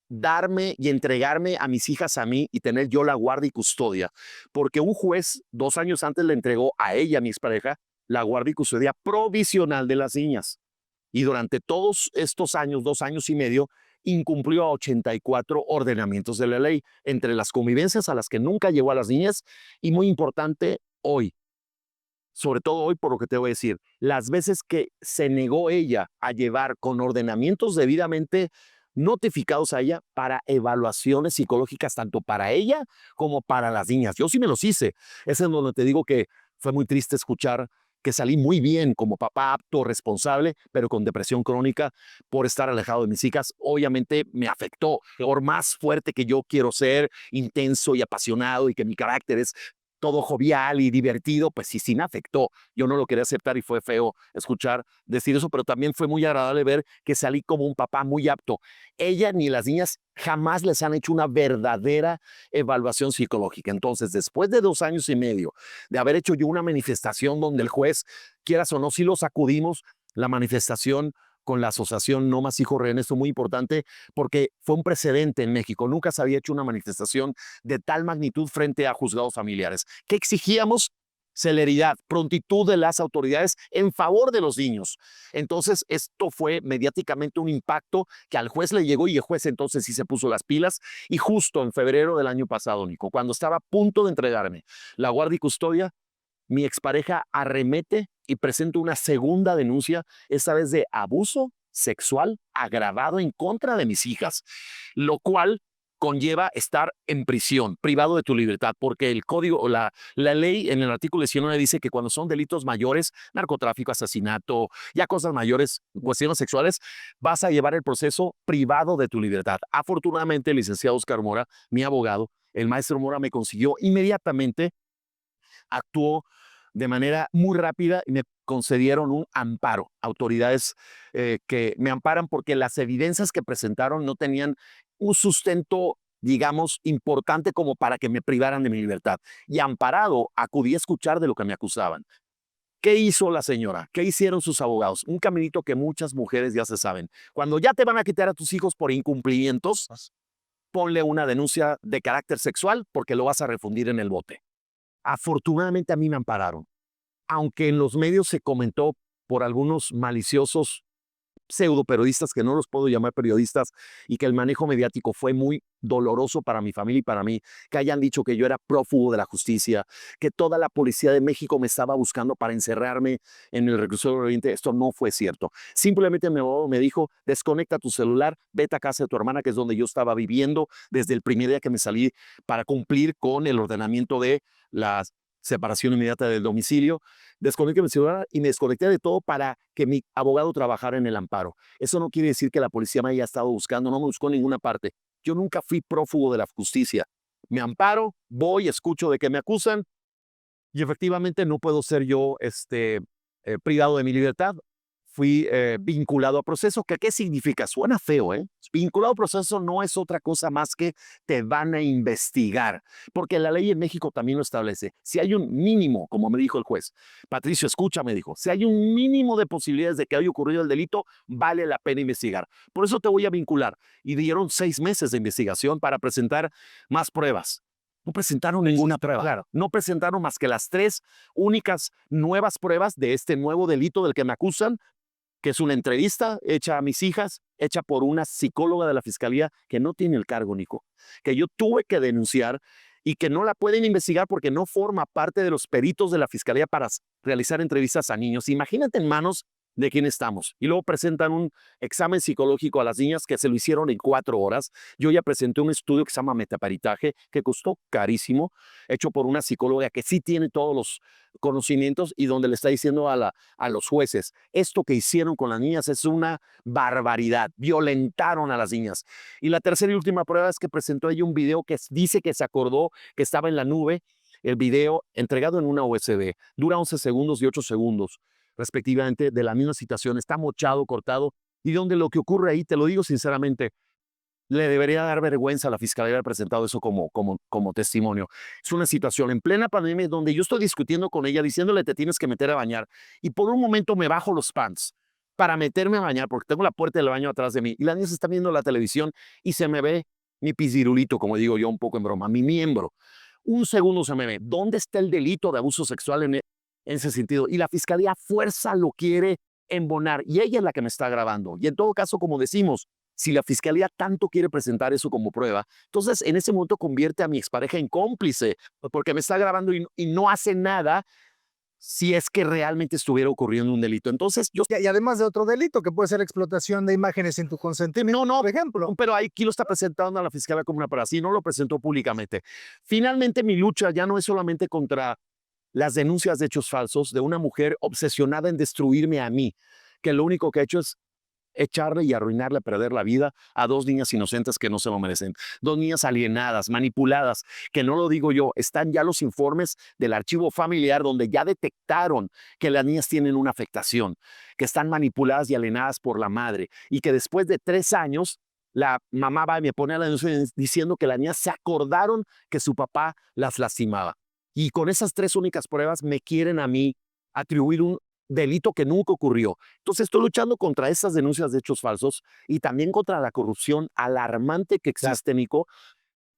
darme y entregarme a mis hijas a mí y tener yo la guardia y custodia, porque un juez 2 años antes le entregó a ella, mi expareja, la guardia y custodia provisional de las niñas. Y durante todos estos años, 2 años y medio, incumplió a 84 ordenamientos de la ley, entre las convivencias a las que nunca llevó a las niñas, y muy importante, hoy, sobre todo hoy por lo que te voy a decir, las veces que se negó ella a llevar con ordenamientos debidamente notificados a ella para evaluaciones psicológicas, tanto para ella como para las niñas. Yo sí me los hice. Es en donde te digo que fue muy triste escuchar que salí muy bien como papá apto, responsable, pero con depresión crónica por estar alejado de mis hijas. Obviamente me afectó. Por más fuerte que yo quiero ser, intenso y apasionado, y que mi carácter es todo jovial y divertido, pues sí me afectó. Yo no lo quería aceptar y fue feo escuchar decir eso, pero también fue muy agradable ver que salí como un papá muy apto. Ella ni las niñas jamás les han hecho una verdadera evaluación psicológica. Entonces, después de 2 años y medio de haber hecho yo una manifestación donde el juez, quieras o no, sí lo sacudimos, la manifestación con la asociación No Más Hijos Rehenes fue muy importante porque fue un precedente en México. Nunca se había hecho una manifestación de tal magnitud frente a juzgados familiares. ¿Qué exigíamos? Celeridad, prontitud de las autoridades en favor de los niños. Entonces, esto fue mediáticamente un impacto que al juez le llegó, y el juez entonces sí se puso las pilas. Y justo en febrero del año pasado, Nico, cuando estaba a punto de entregarme la guardia y custodia, mi expareja arremete y presenta una segunda denuncia, esta vez de abuso sexual agravado en contra de mis hijas, lo cual conlleva estar en prisión, privado de tu libertad, porque el código o la ley en el artículo 19 dice que cuando son delitos mayores, narcotráfico, asesinato, ya cosas mayores, cuestiones sexuales, vas a llevar el proceso privado de tu libertad. Afortunadamente, el licenciado Oscar Mora, mi abogado, el maestro Mora, me consiguió inmediatamente, actuó de manera muy rápida y me concedieron un amparo. Autoridades que me amparan porque las evidencias que presentaron no tenían un sustento, digamos, importante como para que me privaran de mi libertad. Y amparado, acudí a escuchar de lo que me acusaban. ¿Qué hizo la señora? ¿Qué hicieron sus abogados? Un caminito que muchas mujeres ya se saben. Cuando ya te van a quitar a tus hijos por incumplimientos, ponle una denuncia de carácter sexual porque lo vas a refundir en el bote. Afortunadamente a mí me ampararon, aunque en los medios se comentó por algunos maliciosos pseudo periodistas, que no los puedo llamar periodistas, y que el manejo mediático fue muy doloroso para mi familia y para mí, que hayan dicho que yo era prófugo de la justicia, que toda la policía de México me estaba buscando para encerrarme en el reclusorio oriente. Esto no fue cierto. Simplemente mi abogado me dijo, desconecta tu celular, vete a casa de tu hermana, que es donde yo estaba viviendo desde el primer día que me salí para cumplir con el ordenamiento de la separación inmediata del domicilio. Desconecté mi celular y me desconecté de todo para que mi abogado trabajara en el amparo. Eso no quiere decir que la policía me haya estado buscando, no me buscó en ninguna parte. Yo nunca fui prófugo de la justicia. Me amparo, voy, escucho de que me acusan y efectivamente no puedo ser yo privado de mi libertad. Fui vinculado a proceso. ¿Qué significa? Suena feo, ¿eh? Vinculado a proceso no es otra cosa más que te van a investigar, porque la ley en México también lo establece. Si hay un mínimo, como me dijo el juez, Patricio, escucha, me dijo, si hay un mínimo de posibilidades de que haya ocurrido el delito, vale la pena investigar. Por eso te voy a vincular. Y dieron 6 meses de investigación para presentar más pruebas. No presentaron ninguna prueba. Claro. No presentaron más que las 3 únicas nuevas pruebas de este nuevo delito del que me acusan, que es una entrevista hecha a mis hijas, hecha por una psicóloga de la fiscalía que no tiene el cargo, Nico, que yo tuve que denunciar y que no la pueden investigar porque no forma parte de los peritos de la fiscalía para realizar entrevistas a niños. Imagínate en manos de quién estamos. Y luego presentan un examen psicológico a las niñas que se lo hicieron en 4 horas. Yo ya presenté un estudio que se llama metaperitaje, que costó carísimo, hecho por una psicóloga que sí tiene todos los conocimientos y donde le está diciendo a los jueces, esto que hicieron con las niñas es una barbaridad, violentaron a las niñas. Y la tercera y última prueba es que presentó ella un video que dice que se acordó que estaba en la nube, el video entregado en una USB, dura 11 segundos y 8 segundos, respectivamente, de la misma situación, está mochado, cortado, y donde lo que ocurre ahí, te lo digo sinceramente, le debería dar vergüenza a la fiscalía haber presentado eso como testimonio. Es una situación en plena pandemia donde yo estoy discutiendo con ella, diciéndole te tienes que meter a bañar, y por un momento me bajo los pants para meterme a bañar, porque tengo la puerta del baño atrás de mí, y la niña está viendo la televisión y se me ve mi pisirulito, como digo yo un poco en broma, mi miembro. Un segundo se me ve. ¿Dónde está el delito de abuso sexual en ese sentido? Y la fiscalía a fuerza lo quiere embonar, y ella es la que me está grabando. Y en todo caso, como decimos, si la fiscalía tanto quiere presentar eso como prueba, entonces en ese momento convierte a mi expareja en cómplice, porque me está grabando y no hace nada si es que realmente estuviera ocurriendo un delito. Entonces yo... Y además de otro delito, que puede ser explotación de imágenes sin tu consentimiento, No, por ejemplo. pero aquí lo está presentando a la fiscalía como una prueba, así no lo presentó públicamente. Finalmente mi lucha ya no es solamente contra las denuncias de hechos falsos de una mujer obsesionada en destruirme a mí, que lo único que ha hecho es echarle y arruinarle, perder la vida a 2 niñas inocentes que no se lo merecen. 2 niñas alienadas, manipuladas, que no lo digo yo, están ya los informes del archivo familiar donde ya detectaron que las niñas tienen una afectación, que están manipuladas y alienadas por la madre, y que después de 3 años la mamá va y me pone a la denuncia diciendo que las niñas se acordaron que su papá las lastimaba. Y con esas 3 únicas pruebas me quieren a mí atribuir un delito que nunca ocurrió. Entonces estoy luchando contra esas denuncias de hechos falsos y también contra la corrupción alarmante que existe, Nico,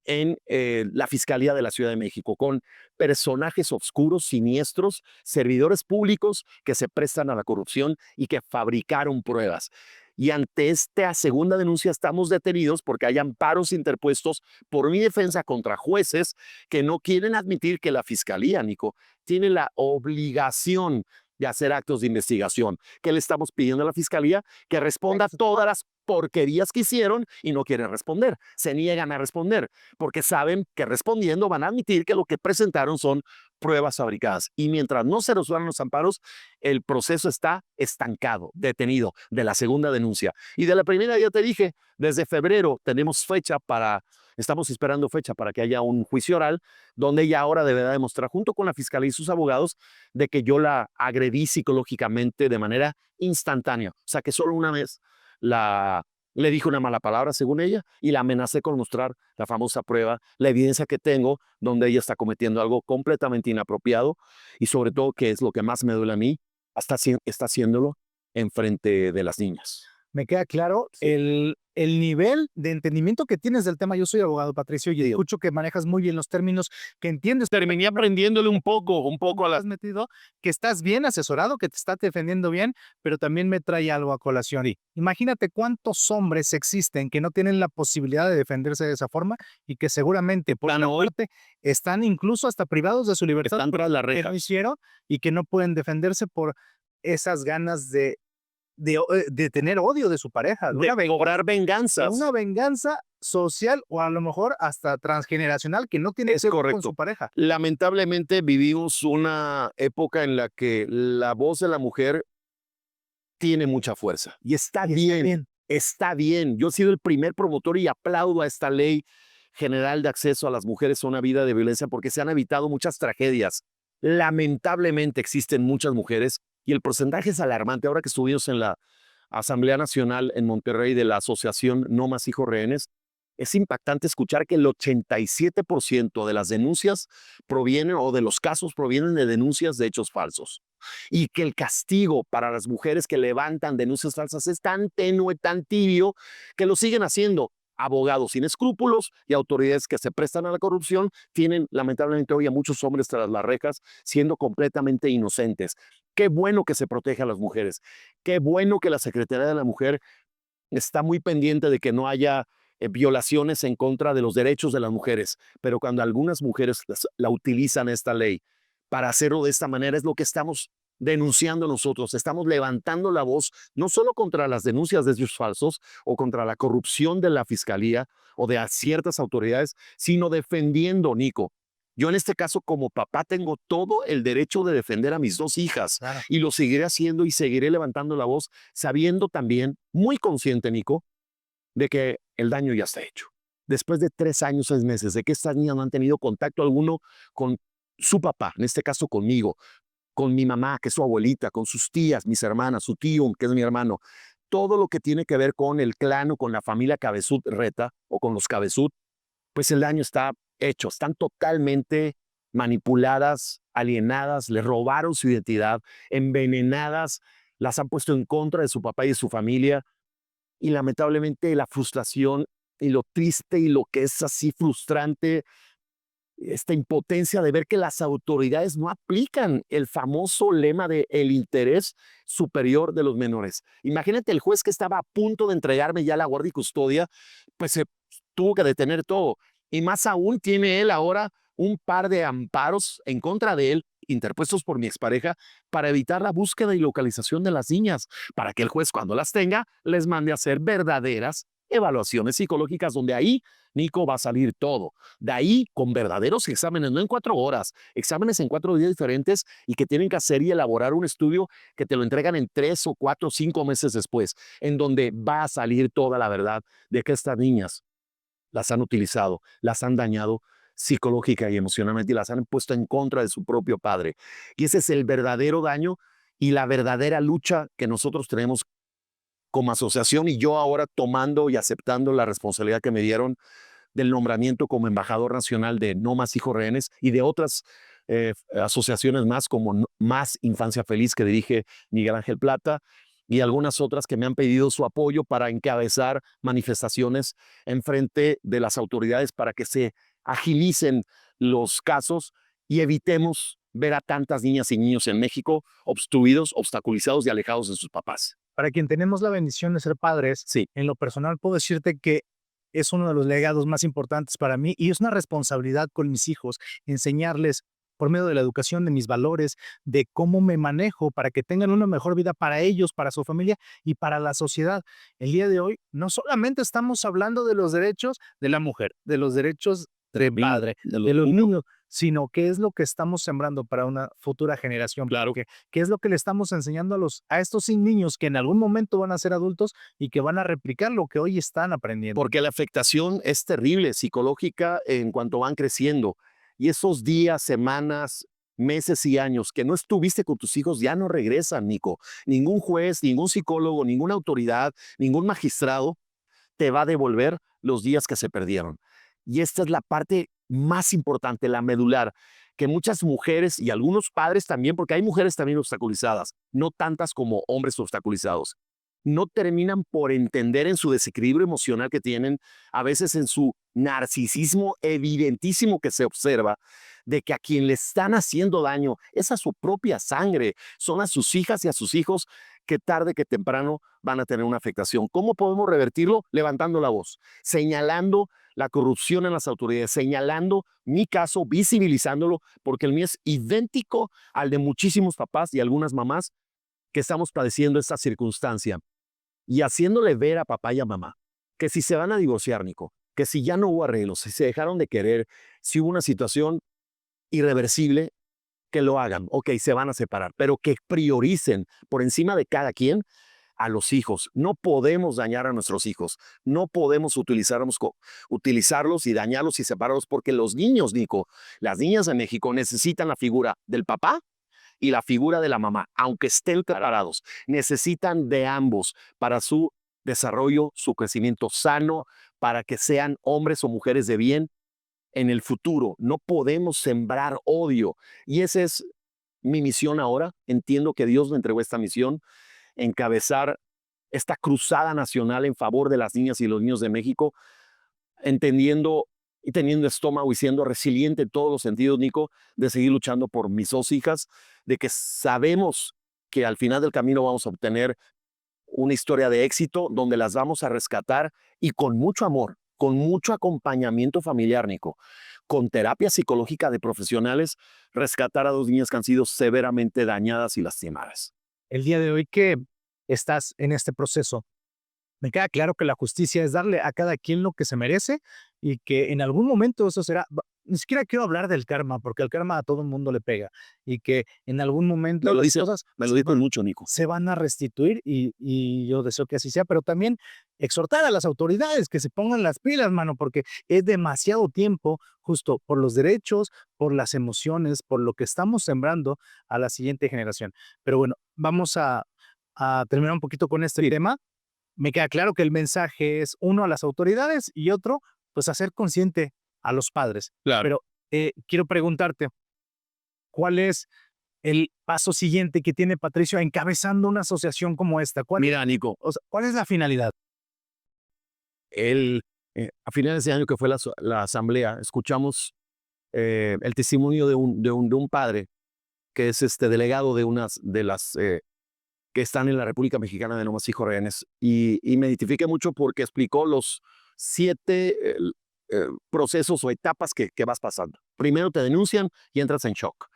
en la Fiscalía de la Ciudad de México, con personajes oscuros, siniestros, servidores públicos que se prestan a la corrupción y que fabricaron pruebas. Y ante esta segunda denuncia estamos detenidos porque hay amparos interpuestos por mi defensa contra jueces que no quieren admitir que la Fiscalía, Nico, tiene la obligación de hacer actos de investigación. ¿Qué le estamos pidiendo a la Fiscalía? Que responda a todas las porquerías que hicieron y no quieren responder. Se niegan a responder porque saben que respondiendo van a admitir que lo que presentaron son pruebas fabricadas. Y mientras no se resuelvan los amparos, el proceso está estancado, detenido, de la segunda denuncia. Y de la primera ya te dije, desde febrero tenemos estamos esperando fecha para que haya un juicio oral donde ella ahora deberá demostrar junto con la fiscalía y sus abogados de que yo la agredí psicológicamente de manera instantánea. O sea, que solo una vez le dije una mala palabra, según ella, y la amenacé con mostrar la famosa prueba, la evidencia que tengo, donde ella está cometiendo algo completamente inapropiado y sobre todo, que es lo que más me duele a mí, está haciéndolo en frente de las niñas. me queda claro el nivel de entendimiento que tienes del tema. Yo soy abogado, Patricio, y escucho que manejas muy bien los términos, que entiendes. Terminé aprendiéndole un poco a Has metido, que estás bien asesorado, que te estás defendiendo bien, pero también me trae algo a colación. Y imagínate cuántos hombres existen que no tienen la posibilidad de defenderse de esa forma y que seguramente por Están una hoy- parte están incluso hasta privados de su libertad están tras la que reja. no hicieron y que no pueden defenderse por esas ganas de tener odio de su pareja, De cobrar de venganzas. una venganza social o a lo mejor hasta transgeneracional que no tiene Es que ver con correcto. su pareja. Lamentablemente vivimos una época en la que la voz de la mujer tiene mucha fuerza. Y está bien. Está bien. Yo he sido el primer promotor y aplaudo a esta ley general de acceso a las mujeres a una vida de violencia porque se han evitado muchas tragedias. Lamentablemente existen muchas mujeres y el porcentaje es alarmante. Ahora que estuvimos en la Asamblea Nacional en Monterrey de la Asociación No Más Hijos Rehenes, es impactante escuchar que el 87% de las denuncias provienen o de los casos provienen de denuncias de hechos falsos y que el castigo para las mujeres que levantan denuncias falsas es tan tenue, tan tibio, que lo siguen haciendo. Abogados sin escrúpulos y autoridades que se prestan a la corrupción tienen lamentablemente hoy a muchos hombres tras las rejas siendo completamente inocentes. Qué bueno que se proteja a las mujeres. Qué bueno que la Secretaría de la Mujer está muy pendiente de que no haya violaciones en contra de los derechos de las mujeres. Pero cuando algunas mujeres la utilizan esta ley para hacerlo de esta manera, es lo que estamos denunciando nosotros. Estamos levantando la voz no solo contra las denuncias de hechos falsos o contra la corrupción de la fiscalía o de ciertas autoridades, sino defendiendo, Nico. Yo en este caso como papá tengo todo el derecho de defender a mis dos hijas Claro. y lo seguiré haciendo y seguiré levantando la voz sabiendo también, muy consciente, Nico, de que el daño ya está hecho. Después de 3 años, 6 meses, de que estas niñas no han tenido contacto alguno con su papá, en este caso conmigo, con mi mamá, que es su abuelita, con sus tías, mis hermanas, su tío, que es mi hermano, todo lo que tiene que ver con el clan o con la familia Cabezud Reta o con los Cabezud, pues el daño está hecho. Están totalmente manipuladas, alienadas, le robaron su identidad, envenenadas, las han puesto en contra de su papá y de su familia. Y lamentablemente la frustración y lo triste y lo que es así frustrante, esta impotencia de ver que las autoridades no aplican el famoso lema de el interés superior de los menores. Imagínate el juez que estaba a punto de entregarme ya la guardia y custodia, pues se tuvo que detener todo. Y más aún tiene él ahora un par de amparos en contra de él, interpuestos por mi expareja, para evitar la búsqueda y localización de las niñas, para que el juez cuando las tenga les mande a hacer verdaderas evaluaciones psicológicas, donde ahí, Nico, va a salir todo. De ahí, con verdaderos exámenes, no en 4 horas, exámenes en 4 días diferentes y que tienen que hacer y elaborar un estudio que te lo entregan en 3 o 4 o 5 meses después, en donde va a salir toda la verdad de que estas niñas las han utilizado, las han dañado psicológica y emocionalmente y las han puesto en contra de su propio padre. Y ese es el verdadero daño y la verdadera lucha que nosotros tenemos como asociación y yo ahora tomando y aceptando la responsabilidad que me dieron del nombramiento como embajador nacional de No Más Hijos Rehenes y de otras asociaciones más como Más Infancia Feliz que dirige Miguel Ángel Plata y algunas otras que me han pedido su apoyo para encabezar manifestaciones en frente de las autoridades para que se agilicen los casos y evitemos ver a tantas niñas y niños en México obstruidos, obstaculizados y alejados de sus papás. Para quien tenemos la bendición de ser padres, Sí. en lo personal puedo decirte que es uno de los legados más importantes para mí y es una responsabilidad con mis hijos enseñarles por medio de la educación de mis valores, de cómo me manejo para que tengan una mejor vida para ellos, para su familia y para la sociedad. El día de hoy no solamente estamos hablando de los derechos de la mujer, de los derechos del padre, de los niños, sino qué es lo que estamos sembrando para una futura generación. Claro. Qué es lo que le estamos enseñando a estos niños que en algún momento van a ser adultos y que van a replicar lo que hoy están aprendiendo. Porque la afectación es terrible psicológica en cuanto van creciendo. Y esos días, semanas, meses y años que no estuviste con tus hijos ya no regresan, Nico. Ningún juez, ningún psicólogo, ninguna autoridad, ningún magistrado te va a devolver los días que se perdieron. Y esta es la parte más importante, la medular, que muchas mujeres y algunos padres también, porque hay mujeres también obstaculizadas, no tantas como hombres obstaculizados, no terminan por entender en su desequilibrio emocional que tienen, a veces en su narcisismo evidentísimo que se observa, de que a quien le están haciendo daño es a su propia sangre, son a sus hijas y a sus hijos que tarde que temprano van a tener una afectación. ¿Cómo podemos revertirlo? Levantando la voz, señalando la corrupción en las autoridades, señalando mi caso, visibilizándolo, porque el mío es idéntico al de muchísimos papás y algunas mamás que estamos padeciendo esta circunstancia y haciéndole ver a papá y a mamá que si se van a divorciar, Nico, que si ya no hubo arreglos, si se dejaron de querer, si hubo una situación irreversible, que lo hagan. Ok, se van a separar, pero que prioricen por encima de cada quien a los hijos. No podemos dañar a nuestros hijos. No podemos utilizarlos y dañarlos y separarlos porque los niños, Nico, las niñas de México necesitan la figura del papá y la figura de la mamá, aunque estén separados, necesitan de ambos para su desarrollo, su crecimiento sano, para que sean hombres o mujeres de bien en el futuro. No podemos sembrar odio. Y esa es mi misión ahora. Entiendo que Dios me entregó esta misión, encabezar esta cruzada nacional en favor de las niñas y los niños de México, entendiendo y teniendo estómago y siendo resiliente en todos los sentidos, Nico, de seguir luchando por mis dos hijas, de que sabemos que al final del camino vamos a obtener una historia de éxito donde las vamos a rescatar y con mucho amor, con mucho acompañamiento familiar, Nico, con terapia psicológica de profesionales, rescatar a dos niñas que han sido severamente dañadas y lastimadas. El día de hoy que estás en este proceso, me queda claro que la justicia es darle a cada quien lo que se merece y que en algún momento eso será, ni siquiera quiero hablar del karma, porque el karma a todo el mundo le pega y que en algún momento Me lo las dice, cosas me lo dicen mucho, Nico. se van a restituir y yo deseo que así sea, pero también exhortar a las autoridades que se pongan las pilas, mano, porque es demasiado tiempo justo por los derechos, por las emociones, por lo que estamos sembrando a la siguiente generación. Pero bueno, vamos a terminar un poquito con este tema. Me queda claro que el mensaje es uno a las autoridades y otro, pues hacer consciente a los padres. Claro. Pero quiero preguntarte, ¿cuál es el paso siguiente que tiene Patricio encabezando una asociación como esta? Mira, Nico, ¿Cuál es la finalidad? a finales de año que fue la asamblea, escuchamos el testimonio de un padre que es delegado de unas de las que están en la República Mexicana de Lomas y Rehenes. Y me identifiqué mucho porque explicó los 7 procesos o etapas que vas pasando. Primero te denuncian y entras en shock.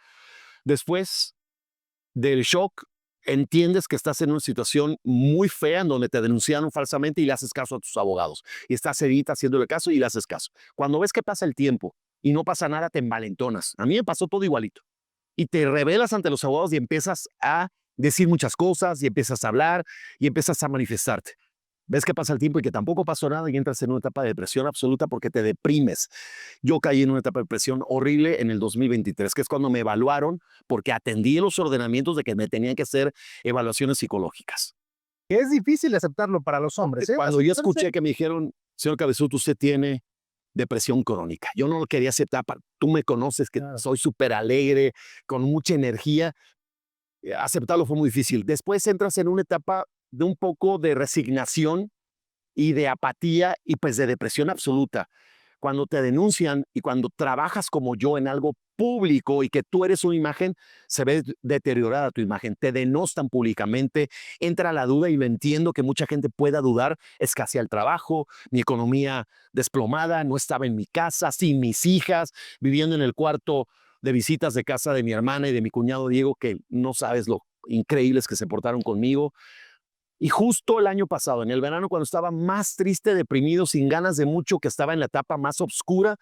Después del shock, entiendes que estás en una situación muy fea en donde te denunciaron falsamente y le haces caso a tus abogados. Y estás seguida haciéndole caso y le haces caso. Cuando ves que pasa el tiempo y no pasa nada, te envalentonas. A mí me pasó todo igualito. Y te rebelas ante los abogados y empiezas a decir muchas cosas y empiezas a hablar y empiezas a manifestarte. Ves que pasa el tiempo y que tampoco pasó nada y entras en una etapa de depresión absoluta porque te deprimes. Yo caí en una etapa de depresión horrible en el 2023, que es cuando me evaluaron porque atendí los ordenamientos de que me tenían que hacer evaluaciones psicológicas. Es difícil aceptarlo para los hombres, ¿eh? Cuando yo escuché que me dijeron, señor Cabezuto, usted tiene depresión crónica. Yo no lo quería aceptar. Tú me conoces, que Claro. soy súper alegre, con mucha energía. Aceptarlo fue muy difícil. Después entras en una etapa de un poco de resignación y de apatía y pues de depresión absoluta. Cuando te denuncian y cuando trabajas como yo en algo público y que tú eres una imagen, se ve deteriorada tu imagen, te denostan públicamente, entra la duda y lo entiendo que mucha gente pueda dudar, escasea el trabajo, mi economía desplomada, no estaba en mi casa, sin mis hijas, viviendo en el cuarto de visitas de casa de mi hermana y de mi cuñado Diego, que no sabes lo increíbles que se portaron conmigo. Y justo el año pasado, en el verano, cuando estaba más triste, deprimido, sin ganas de mucho, que estaba en la etapa más oscura,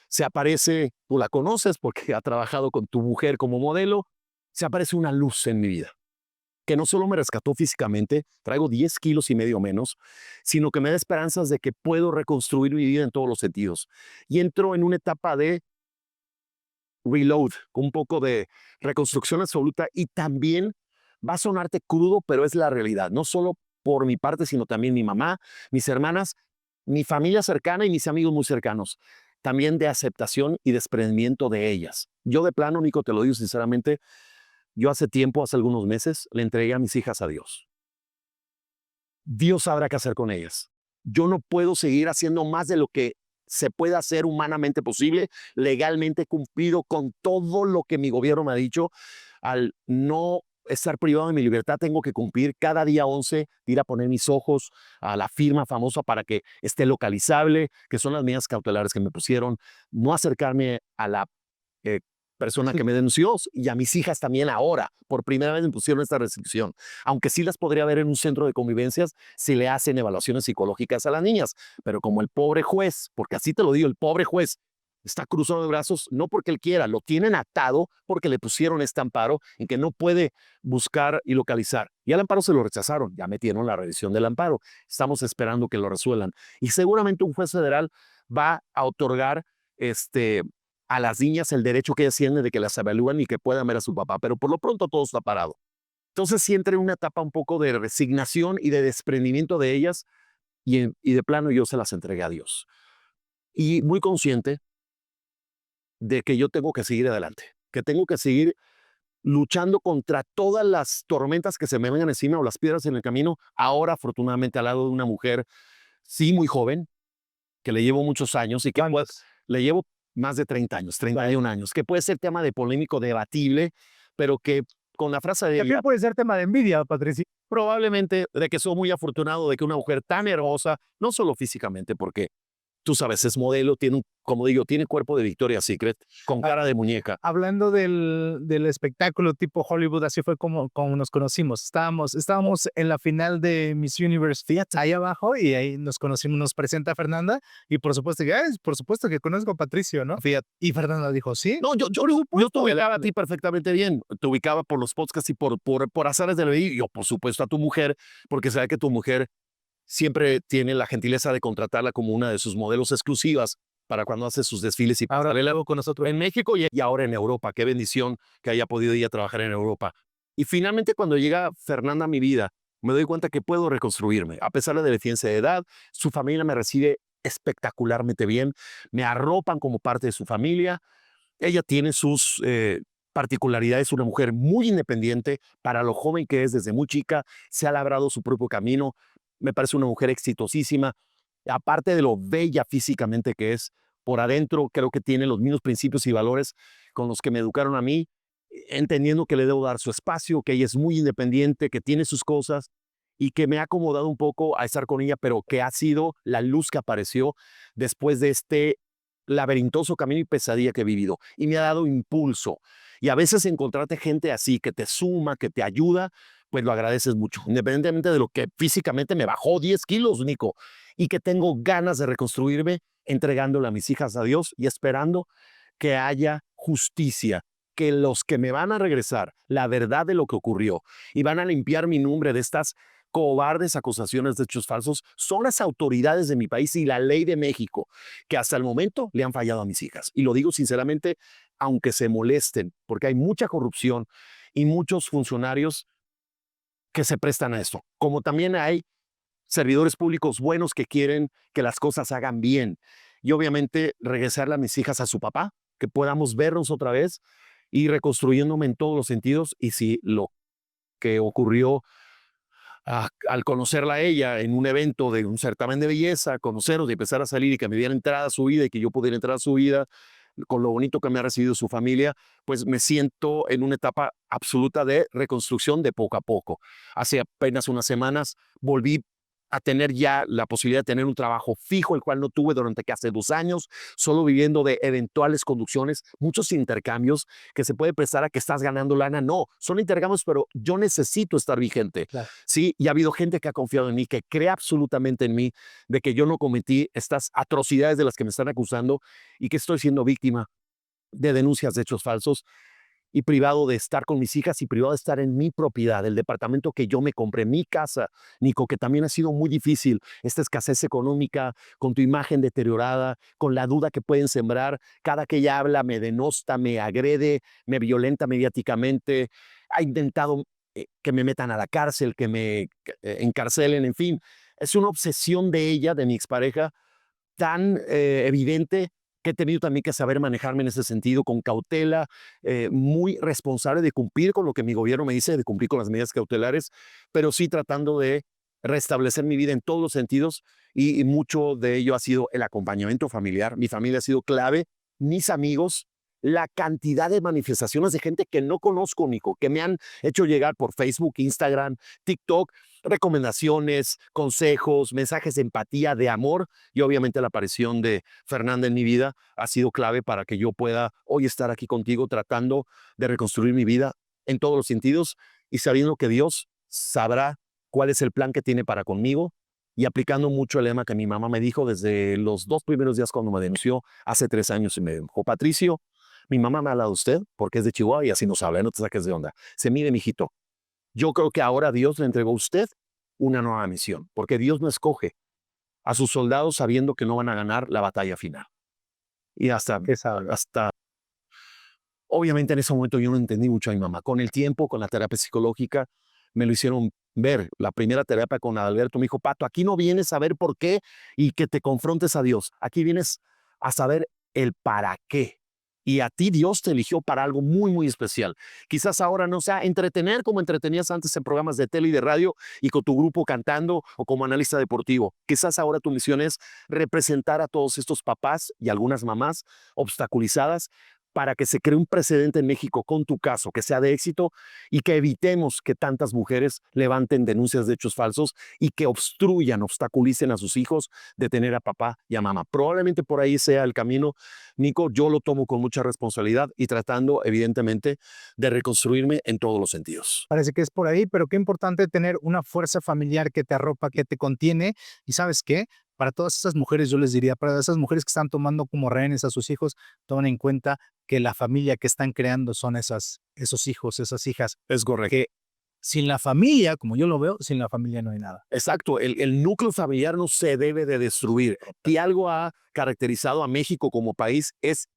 se aparece, tú la conoces porque ha trabajado con tu mujer como modelo, se aparece una luz en mi vida, que no solo me rescató físicamente, traigo 10 kilos y medio menos, sino que me da esperanzas de que puedo reconstruir mi vida en todos los sentidos. Y entro en una etapa de reload, con un poco de reconstrucción absoluta y también va a sonarte crudo, pero es la realidad, no solo por mi parte, sino también mi mamá, mis hermanas, mi familia cercana y mis amigos muy cercanos, también de aceptación y desprendimiento de ellas. Yo de plano, Nico, te lo digo sinceramente, yo hace tiempo, hace algunos meses, le entregué a mis hijas a Dios. Dios sabrá qué hacer con ellas. Yo no puedo seguir haciendo más de lo que se puede hacer humanamente posible. Legalmente he cumplido con todo lo que mi gobierno me ha dicho. Al no estar privado de mi libertad, tengo que cumplir cada día 11, ir a poner mis ojos a la firma famosa para que esté localizable, que son las medidas cautelares que me pusieron, no acercarme a la eh, persona que me denunció, y a mis hijas también ahora. Por primera vez me pusieron esta restricción. Aunque sí las podría ver en un centro de convivencias si le hacen evaluaciones psicológicas a las niñas. Pero como el pobre juez, porque así te lo digo, el pobre juez está cruzado de brazos, no porque él quiera, lo tienen atado porque le pusieron este amparo en que no puede buscar y localizar. Y al amparo se lo rechazaron, ya metieron la revisión del amparo. Estamos esperando que lo resuelvan. Y seguramente un juez federal va a otorgar a las niñas el derecho que ellas tienen de que las evalúen y que puedan ver a su papá, pero por lo pronto todo está parado. Entonces sí entré en una etapa un poco de resignación y de desprendimiento de ellas, y de plano yo se las entregué a Dios. Y muy consciente de que yo tengo que seguir adelante, que tengo que seguir luchando contra todas las tormentas que se me vengan encima o las piedras en el camino, ahora afortunadamente al lado de una mujer, sí muy joven, que le llevo muchos años y que pues, le llevo más de 30 años, 31 años, que puede ser tema de polémico, debatible, pero que con la frase de También ella, puede ser tema de envidia, Patricio. probablemente de que soy muy afortunado de que una mujer tan hermosa, no solo físicamente, porque tú sabes, es modelo, tiene, como digo, tiene cuerpo de Victoria's Secret, con cara de muñeca. Hablando del espectáculo tipo Hollywood, así fue como nos conocimos. Estábamos en la final de Miss Universe, fíjate, ahí abajo, y ahí nos conocimos, nos presenta Fernanda, y por supuesto que conozco a Patricio, ¿no? Fíjate. Y Fernanda dijo, sí. No, yo te ubicaba a ti perfectamente bien. Te ubicaba por los podcasts y por azares del medio. Y yo, por supuesto, a tu mujer, porque sabe que tu mujer siempre tiene la gentileza de contratarla como una de sus modelos exclusivas para cuando hace sus desfiles y Ahora pasarela luego con nosotros. en México y ahora en Europa. Qué bendición que haya podido ella trabajar en Europa. Y finalmente, cuando llega Fernanda a mi vida, me doy cuenta que puedo reconstruirme. A pesar de la diferencia de edad, su familia me recibe espectacularmente bien. Me arropan como parte de su familia. Ella tiene sus particularidades, una mujer muy independiente, para lo joven que es desde muy chica, se ha labrado su propio camino. Me parece una mujer exitosísima, aparte de lo bella físicamente que es, por adentro creo que tiene los mismos principios y valores con los que me educaron a mí, entendiendo que le debo dar su espacio, que ella es muy independiente, que tiene sus cosas y que me ha acomodado un poco a estar con ella, pero que ha sido la luz que apareció después de este laberintoso camino y pesadilla que he vivido, y me ha dado impulso. Y a veces encontrarte gente así que te suma, que te ayuda, pues lo agradeces mucho, independientemente de lo que físicamente me bajó 10 kilos, Nico, y que tengo ganas de reconstruirme entregándole a mis hijas a Dios y esperando que haya justicia, que los que me van a regresar la verdad de lo que ocurrió y van a limpiar mi nombre de estas cobardes acusaciones de hechos falsos son las autoridades de mi país y la ley de México, que hasta el momento le han fallado a mis hijas. Y lo digo sinceramente, aunque se molesten, porque hay mucha corrupción y muchos funcionarios que se prestan a esto. Como también hay servidores públicos buenos que quieren que las cosas se hagan bien. Y obviamente regresarle a mis hijas a su papá, que podamos vernos otra vez y reconstruyéndome en todos los sentidos. Y si lo que ocurrió al conocerla a ella en un evento de un certamen de belleza, conocernos y empezar a salir y que me diera entrada a su vida y que yo pudiera entrar a su vida, con lo bonito que me ha recibido su familia, pues me siento en una etapa absoluta de reconstrucción de poco a poco. Hace apenas unas semanas volví a tener ya la posibilidad de tener un trabajo fijo, el cual no tuve durante casi 2 años, solo viviendo de eventuales conducciones, muchos intercambios que se puede prestar a que estás ganando lana. No, son intercambios, pero yo necesito estar vigente. Claro. Sí, y ha habido gente que ha confiado en mí, que cree absolutamente en mí, de que yo no cometí estas atrocidades de las que me están acusando y que estoy siendo víctima de denuncias de hechos falsos y privado de estar con mis hijas y privado de estar en mi propiedad, el departamento que yo me compré, mi casa, Nico, que también ha sido muy difícil, esta escasez económica, con tu imagen deteriorada, con la duda que pueden sembrar, cada que ella habla me denosta, me agrede, me violenta mediáticamente, ha intentado que me metan a la cárcel, que me encarcelen, en fin, es una obsesión de ella, de mi expareja, tan evidente, que he tenido también que saber manejarme en ese sentido con cautela, muy responsable de cumplir con lo que mi gobierno me dice, de cumplir con las medidas cautelares, pero sí tratando de restablecer mi vida en todos los sentidos y mucho de ello ha sido el acompañamiento familiar. Mi familia ha sido clave, mis amigos, la cantidad de manifestaciones de gente que no conozco, Nico, que me han hecho llegar por Facebook, Instagram, TikTok, recomendaciones, consejos, mensajes de empatía, de amor, y obviamente la aparición de Fernanda en mi vida ha sido clave para que yo pueda hoy estar aquí contigo tratando de reconstruir mi vida en todos los sentidos y sabiendo que Dios sabrá cuál es el plan que tiene para conmigo y aplicando mucho el lema que mi mamá me dijo desde los 2 primeros días cuando me denunció hace 3 años y me dijo: Patricio, mi mamá me ha hablado de usted porque es de Chihuahua y así nos habla, no te saques de onda. Se mide, mijito. Yo creo que ahora Dios le entregó a usted una nueva misión, porque Dios no escoge a sus soldados sabiendo que no van a ganar la batalla final. Y Qué sabio. obviamente en ese momento yo no entendí mucho a mi mamá. Con el tiempo, con la terapia psicológica, me lo hicieron ver. La primera terapia con Adalberto me dijo: Pato, aquí no vienes a ver por qué y que te confrontes a Dios. Aquí vienes a saber el para qué. Y a ti Dios te eligió para algo muy, muy especial. Quizás ahora no sea entretener como entretenías antes en programas de tele y de radio y con tu grupo cantando o como analista deportivo. Quizás ahora tu misión es representar a todos estos papás y algunas mamás obstaculizadas para que se cree un precedente en México con tu caso, que sea de éxito y que evitemos que tantas mujeres levanten denuncias de hechos falsos y que obstruyan, obstaculicen a sus hijos de tener a papá y a mamá. Probablemente por ahí sea el camino, Nico. Yo lo tomo con mucha responsabilidad y tratando, evidentemente, de reconstruirme en todos los sentidos. Parece que es por ahí, pero qué importante tener una fuerza familiar que te arropa, que te contiene. ¿Y sabes qué? Para todas esas mujeres, yo les diría, para esas mujeres que están tomando como rehenes a sus hijos, tomen en cuenta que la familia que están creando son esos hijos, esas hijas, Es correcto. que sin la familia, como yo lo veo, sin la familia no hay nada. Exacto, el núcleo familiar no se debe de destruir. Si algo ha caracterizado a México como país es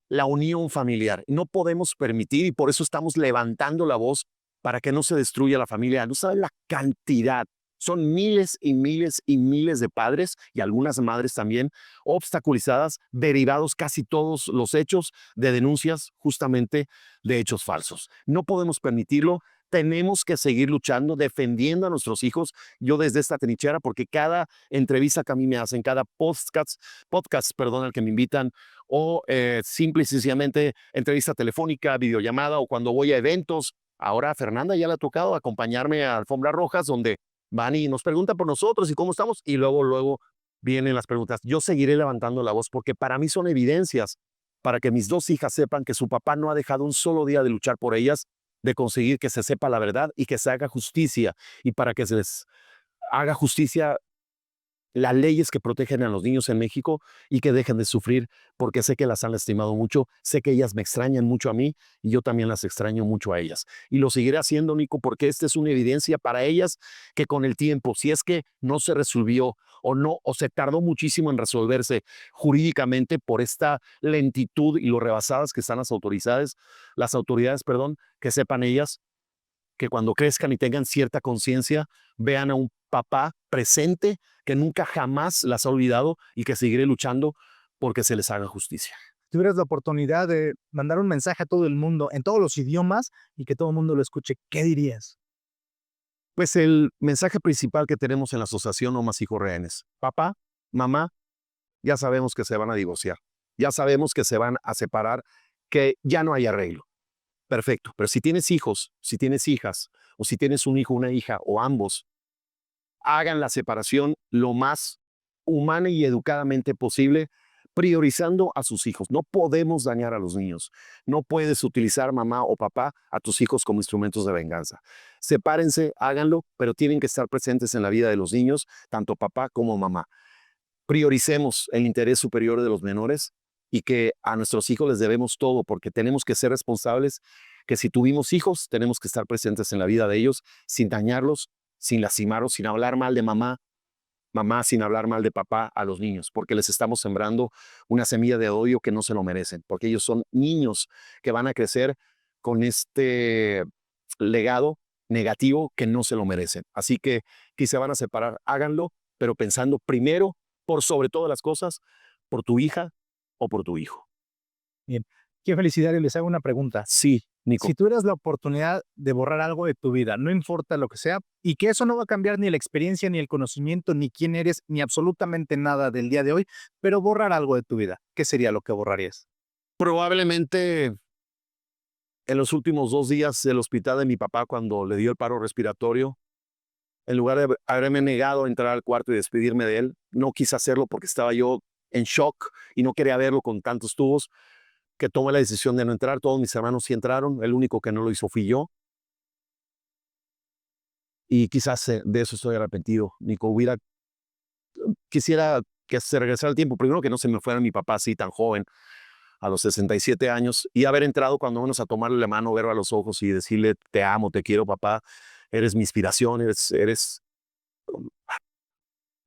la unión familiar. No podemos permitir y por eso estamos levantando la voz para que no se destruya la familia. No saben la cantidad. Son miles y miles y miles de padres y algunas madres también obstaculizadas, derivados casi todos los hechos de denuncias justamente de hechos falsos. No podemos permitirlo. Tenemos que seguir luchando, defendiendo a nuestros hijos. Yo desde esta trinchera, porque cada entrevista que a mí me hacen, cada podcast, al que me invitan, o simple y sencillamente entrevista telefónica, videollamada, o cuando voy a eventos. Ahora a Fernanda ya le ha tocado acompañarme a Alfombras Rojas, donde van y nos preguntan por nosotros y cómo estamos, y luego vienen las preguntas. Yo seguiré levantando la voz, porque para mí son evidencias para que mis 2 hijas sepan que su papá no ha dejado un solo día de luchar por ellas, de conseguir que se sepa la verdad y que se haga justicia, y para que se les haga justicia las leyes que protegen a los niños en México y que dejen de sufrir, porque sé que las han lastimado mucho, sé que ellas me extrañan mucho a mí y yo también las extraño mucho a ellas. Y lo seguiré haciendo, Nico, porque esta es una evidencia para ellas que con el tiempo, si es que no se resolvió o se tardó muchísimo en resolverse jurídicamente por esta lentitud y lo rebasadas que están las autoridades, que sepan ellas que cuando crezcan y tengan cierta conciencia, vean a un papá presente que nunca jamás las ha olvidado y que seguiré luchando porque se les haga justicia. Tuvieras la oportunidad de mandar un mensaje a todo el mundo en todos los idiomas y que todo el mundo lo escuche, ¿qué dirías? Pues el mensaje principal que tenemos en la asociación No Más Hijos Rehenes: papá, mamá, ya sabemos que se van a divorciar, ya sabemos que se van a separar, que ya no hay arreglo. Perfecto, pero si tienes hijos, si tienes hijas, o si tienes un hijo, una hija, o ambos, hagan la separación lo más humana y educadamente posible, priorizando a sus hijos. No podemos dañar a los niños. No puedes utilizar, mamá o papá, a tus hijos como instrumentos de venganza. Sepárense, háganlo, pero tienen que estar presentes en la vida de los niños, tanto papá como mamá. Prioricemos el interés superior de los menores y que a nuestros hijos les debemos todo, porque tenemos que ser responsables, que si tuvimos hijos, tenemos que estar presentes en la vida de ellos, sin dañarlos, sin lastimarlos, sin hablar mal de mamá, sin hablar mal de papá a los niños, porque les estamos sembrando una semilla de odio que no se lo merecen, porque ellos son niños que van a crecer con este legado negativo que no se lo merecen. Así que si se van a separar, háganlo, pero pensando primero, por sobre todas las cosas, por tu hija o por tu hijo. Bien, qué felicidad. Y les hago una pregunta. Sí, Nico. Si tuvieras la oportunidad de borrar algo de tu vida, no importa lo que sea, y que eso no va a cambiar ni la experiencia, ni el conocimiento, ni quién eres, ni absolutamente nada del día de hoy, pero borrar algo de tu vida, ¿qué sería lo que borrarías? Probablemente en los últimos 2 días del hospital de mi papá, cuando le dio el paro respiratorio, en lugar de haberme negado a entrar al cuarto y despedirme de él, no quise hacerlo porque estaba yo en shock y no quería verlo con tantos tubos, que tomé la decisión de no entrar. Todos mis hermanos sí entraron, el único que no lo hizo fui yo. Y quizás de eso estoy arrepentido. Nico, quisiera que se regresara el tiempo. Primero, que no se me fuera mi papá así tan joven, a los 67 años, y haber entrado cuando menos a tomarle la mano, verlo a los ojos y decirle, te amo, te quiero, papá, eres mi inspiración, eres.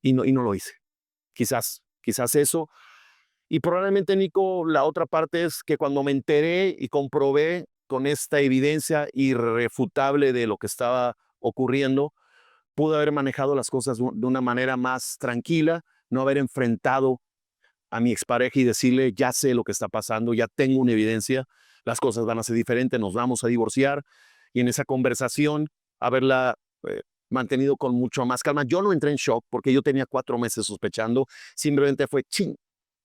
Y no lo hice. Quizás eso. Y probablemente, Nico, la otra parte es que cuando me enteré y comprobé con esta evidencia irrefutable de lo que estaba ocurriendo, pude haber manejado las cosas de una manera más tranquila, no haber enfrentado a mi expareja y decirle, ya sé lo que está pasando, ya tengo una evidencia, las cosas van a ser diferentes, nos vamos a divorciar. Y en esa conversación, haberla mantenido con mucho más calma. Yo no entré en shock porque yo tenía 4 meses sospechando, simplemente fue, ching,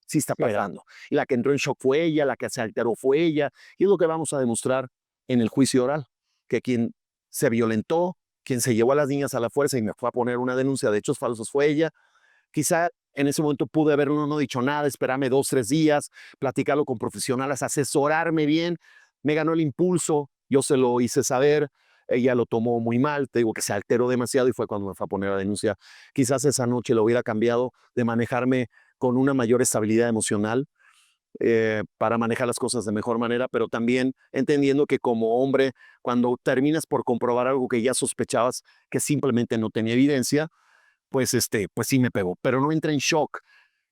sí está pasando. Y la que entró en shock fue ella, la que se alteró fue ella, y es lo que vamos a demostrar en el juicio oral, que quien se violentó, quien se llevó a las niñas a la fuerza y me fue a poner una denuncia de hechos falsos fue ella. Quizá en ese momento pude haberlo no dicho nada, esperarme 2, 3 días, platicarlo con profesionales, asesorarme bien. Me ganó el impulso, yo se lo hice saber, ella lo tomó muy mal, te digo que se alteró demasiado y fue cuando me fue a poner la denuncia. Quizás esa noche lo hubiera cambiado de manejarme con una mayor estabilidad emocional, para manejar las cosas de mejor manera, pero también entendiendo que como hombre, cuando terminas por comprobar algo que ya sospechabas que simplemente no tenía evidencia, pues sí me pegó, pero no entré en shock.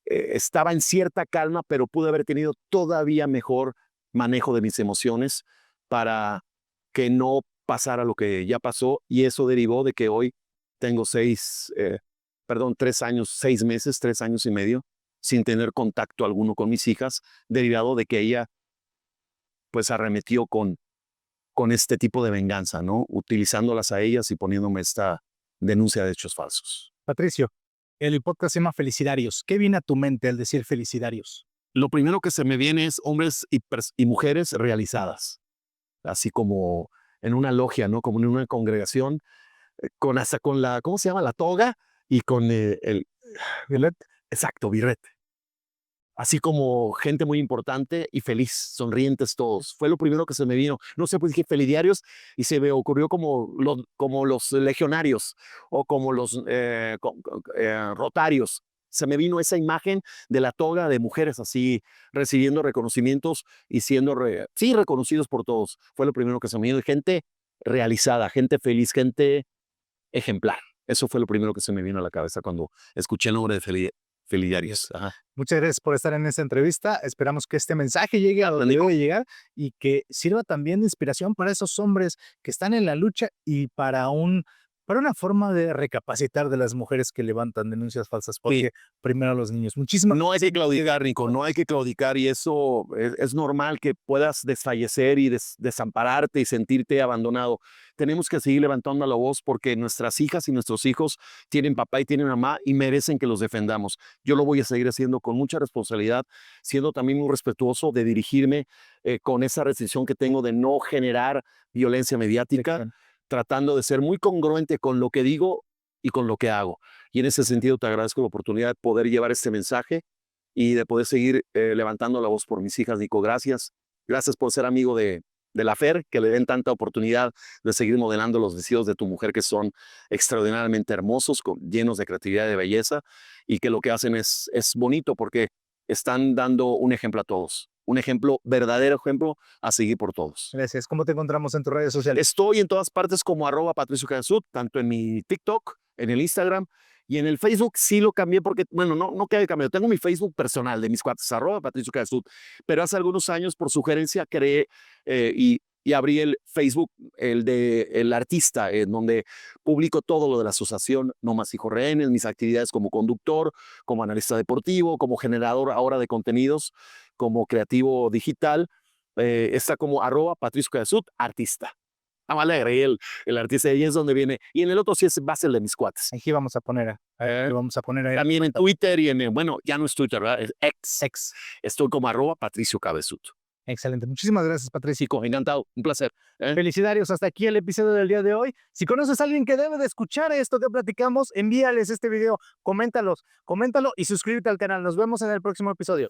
Estaba en cierta calma, pero pude haber tenido todavía mejor manejo de mis emociones para que no pasara lo que ya pasó, y eso derivó de que hoy tengo 3 años, 6 meses, 3 años y medio sin tener contacto alguno con mis hijas, derivado de que ella pues arremetió con este tipo de venganza, ¿no? Utilizándolas a ellas y poniéndome esta denuncia de hechos falsos. Patricio, el podcast se llama Felicidarios. ¿Qué viene a tu mente al decir felicidarios? Lo primero que se me viene es hombres y mujeres realizadas, así como en una logia, ¿no? Como en una congregación, hasta con la, ¿cómo se llama? La toga y con el Violet. exacto, birrete. Así como gente muy importante y feliz, sonrientes todos. Fue lo primero que se me vino. No sé, pues dije felidiarios y se me ocurrió como los legionarios o como los rotarios. Se me vino esa imagen de la toga de mujeres así, recibiendo reconocimientos y siendo, sí, reconocidos por todos. Fue lo primero que se me vino. Y gente realizada, gente feliz, gente ejemplar. Eso fue lo primero que se me vino a la cabeza cuando escuché el nombre de Felidiarios. Ajá. Muchas gracias por estar en esta entrevista. Esperamos que este mensaje llegue a donde debe llegar y que sirva también de inspiración para esos hombres que están en la lucha y para una forma de recapacitar de las mujeres que levantan denuncias falsas, porque primero a los niños. Muchísimas No hay que claudicar, Nico, no hay que claudicar, y eso es normal que puedas desfallecer y desampararte y sentirte abandonado. Tenemos que seguir levantando la voz porque nuestras hijas y nuestros hijos tienen papá y tienen mamá y merecen que los defendamos. Yo lo voy a seguir haciendo con mucha responsabilidad, siendo también muy respetuoso de dirigirme con esa restricción que tengo de no generar violencia mediática, tratando de ser muy congruente con lo que digo y con lo que hago. Y en ese sentido te agradezco la oportunidad de poder llevar este mensaje y de poder seguir levantando la voz por mis hijas, Nico. Gracias. Gracias por ser amigo de la Fer, que le den tanta oportunidad de seguir modelando los vestidos de tu mujer, que son extraordinariamente hermosos, llenos de creatividad y de belleza, y que lo que hacen es bonito porque están dando un ejemplo a todos. Un ejemplo, verdadero ejemplo a seguir por todos. Gracias. ¿Cómo te encontramos en tus redes sociales? Estoy en todas partes como @Patricio Cabezud, tanto en mi TikTok, en el Instagram y en el Facebook. Sí lo cambié porque, bueno, no que haya cambiado. Tengo mi Facebook personal de mis cuates, @Patricio Cabezud, pero hace algunos años por sugerencia creé y abrí el Facebook, el de el artista, en donde publico todo lo de la asociación No Más Hijos Rehenes, mis actividades como conductor, como analista deportivo, como generador ahora de contenidos, como creativo digital. está como @PatricioCabezud, artista. Más le agregué el artista, y ahí es donde viene. Y en el otro sí va a ser el de mis cuates. Aquí vamos a poner, ahí. También en Twitter y bueno, ya no es Twitter, ¿verdad? Es X. Estoy como @PatricioCabezud. Excelente. Muchísimas gracias, Patricio. Chico, encantado. Un placer. Felicidades, hasta aquí el episodio del día de hoy. Si conoces a alguien que debe de escuchar esto que platicamos, envíales este video, coméntalo y suscríbete al canal. Nos vemos en el próximo episodio.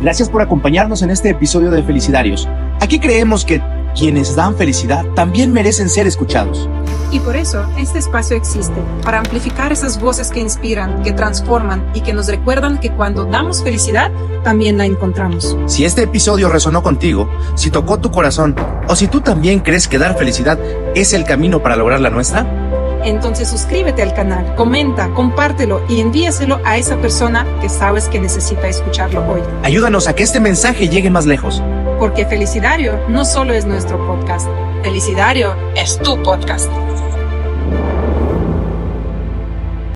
Gracias por acompañarnos en este episodio de Felicidarios. Aquí creemos que quienes dan felicidad también merecen ser escuchados. Y por eso este espacio existe, para amplificar esas voces que inspiran, que transforman y que nos recuerdan que cuando damos felicidad, también la encontramos. Si este episodio resonó contigo, si tocó tu corazón o si tú también crees que dar felicidad es el camino para lograr la nuestra, Entonces suscríbete al canal, comenta, compártelo y envíaselo a esa persona que sabes que necesita escucharlo hoy. ayúdanos a que este mensaje llegue más lejos. Porque Felicidario no solo es nuestro podcast, Felicidario es tu podcast.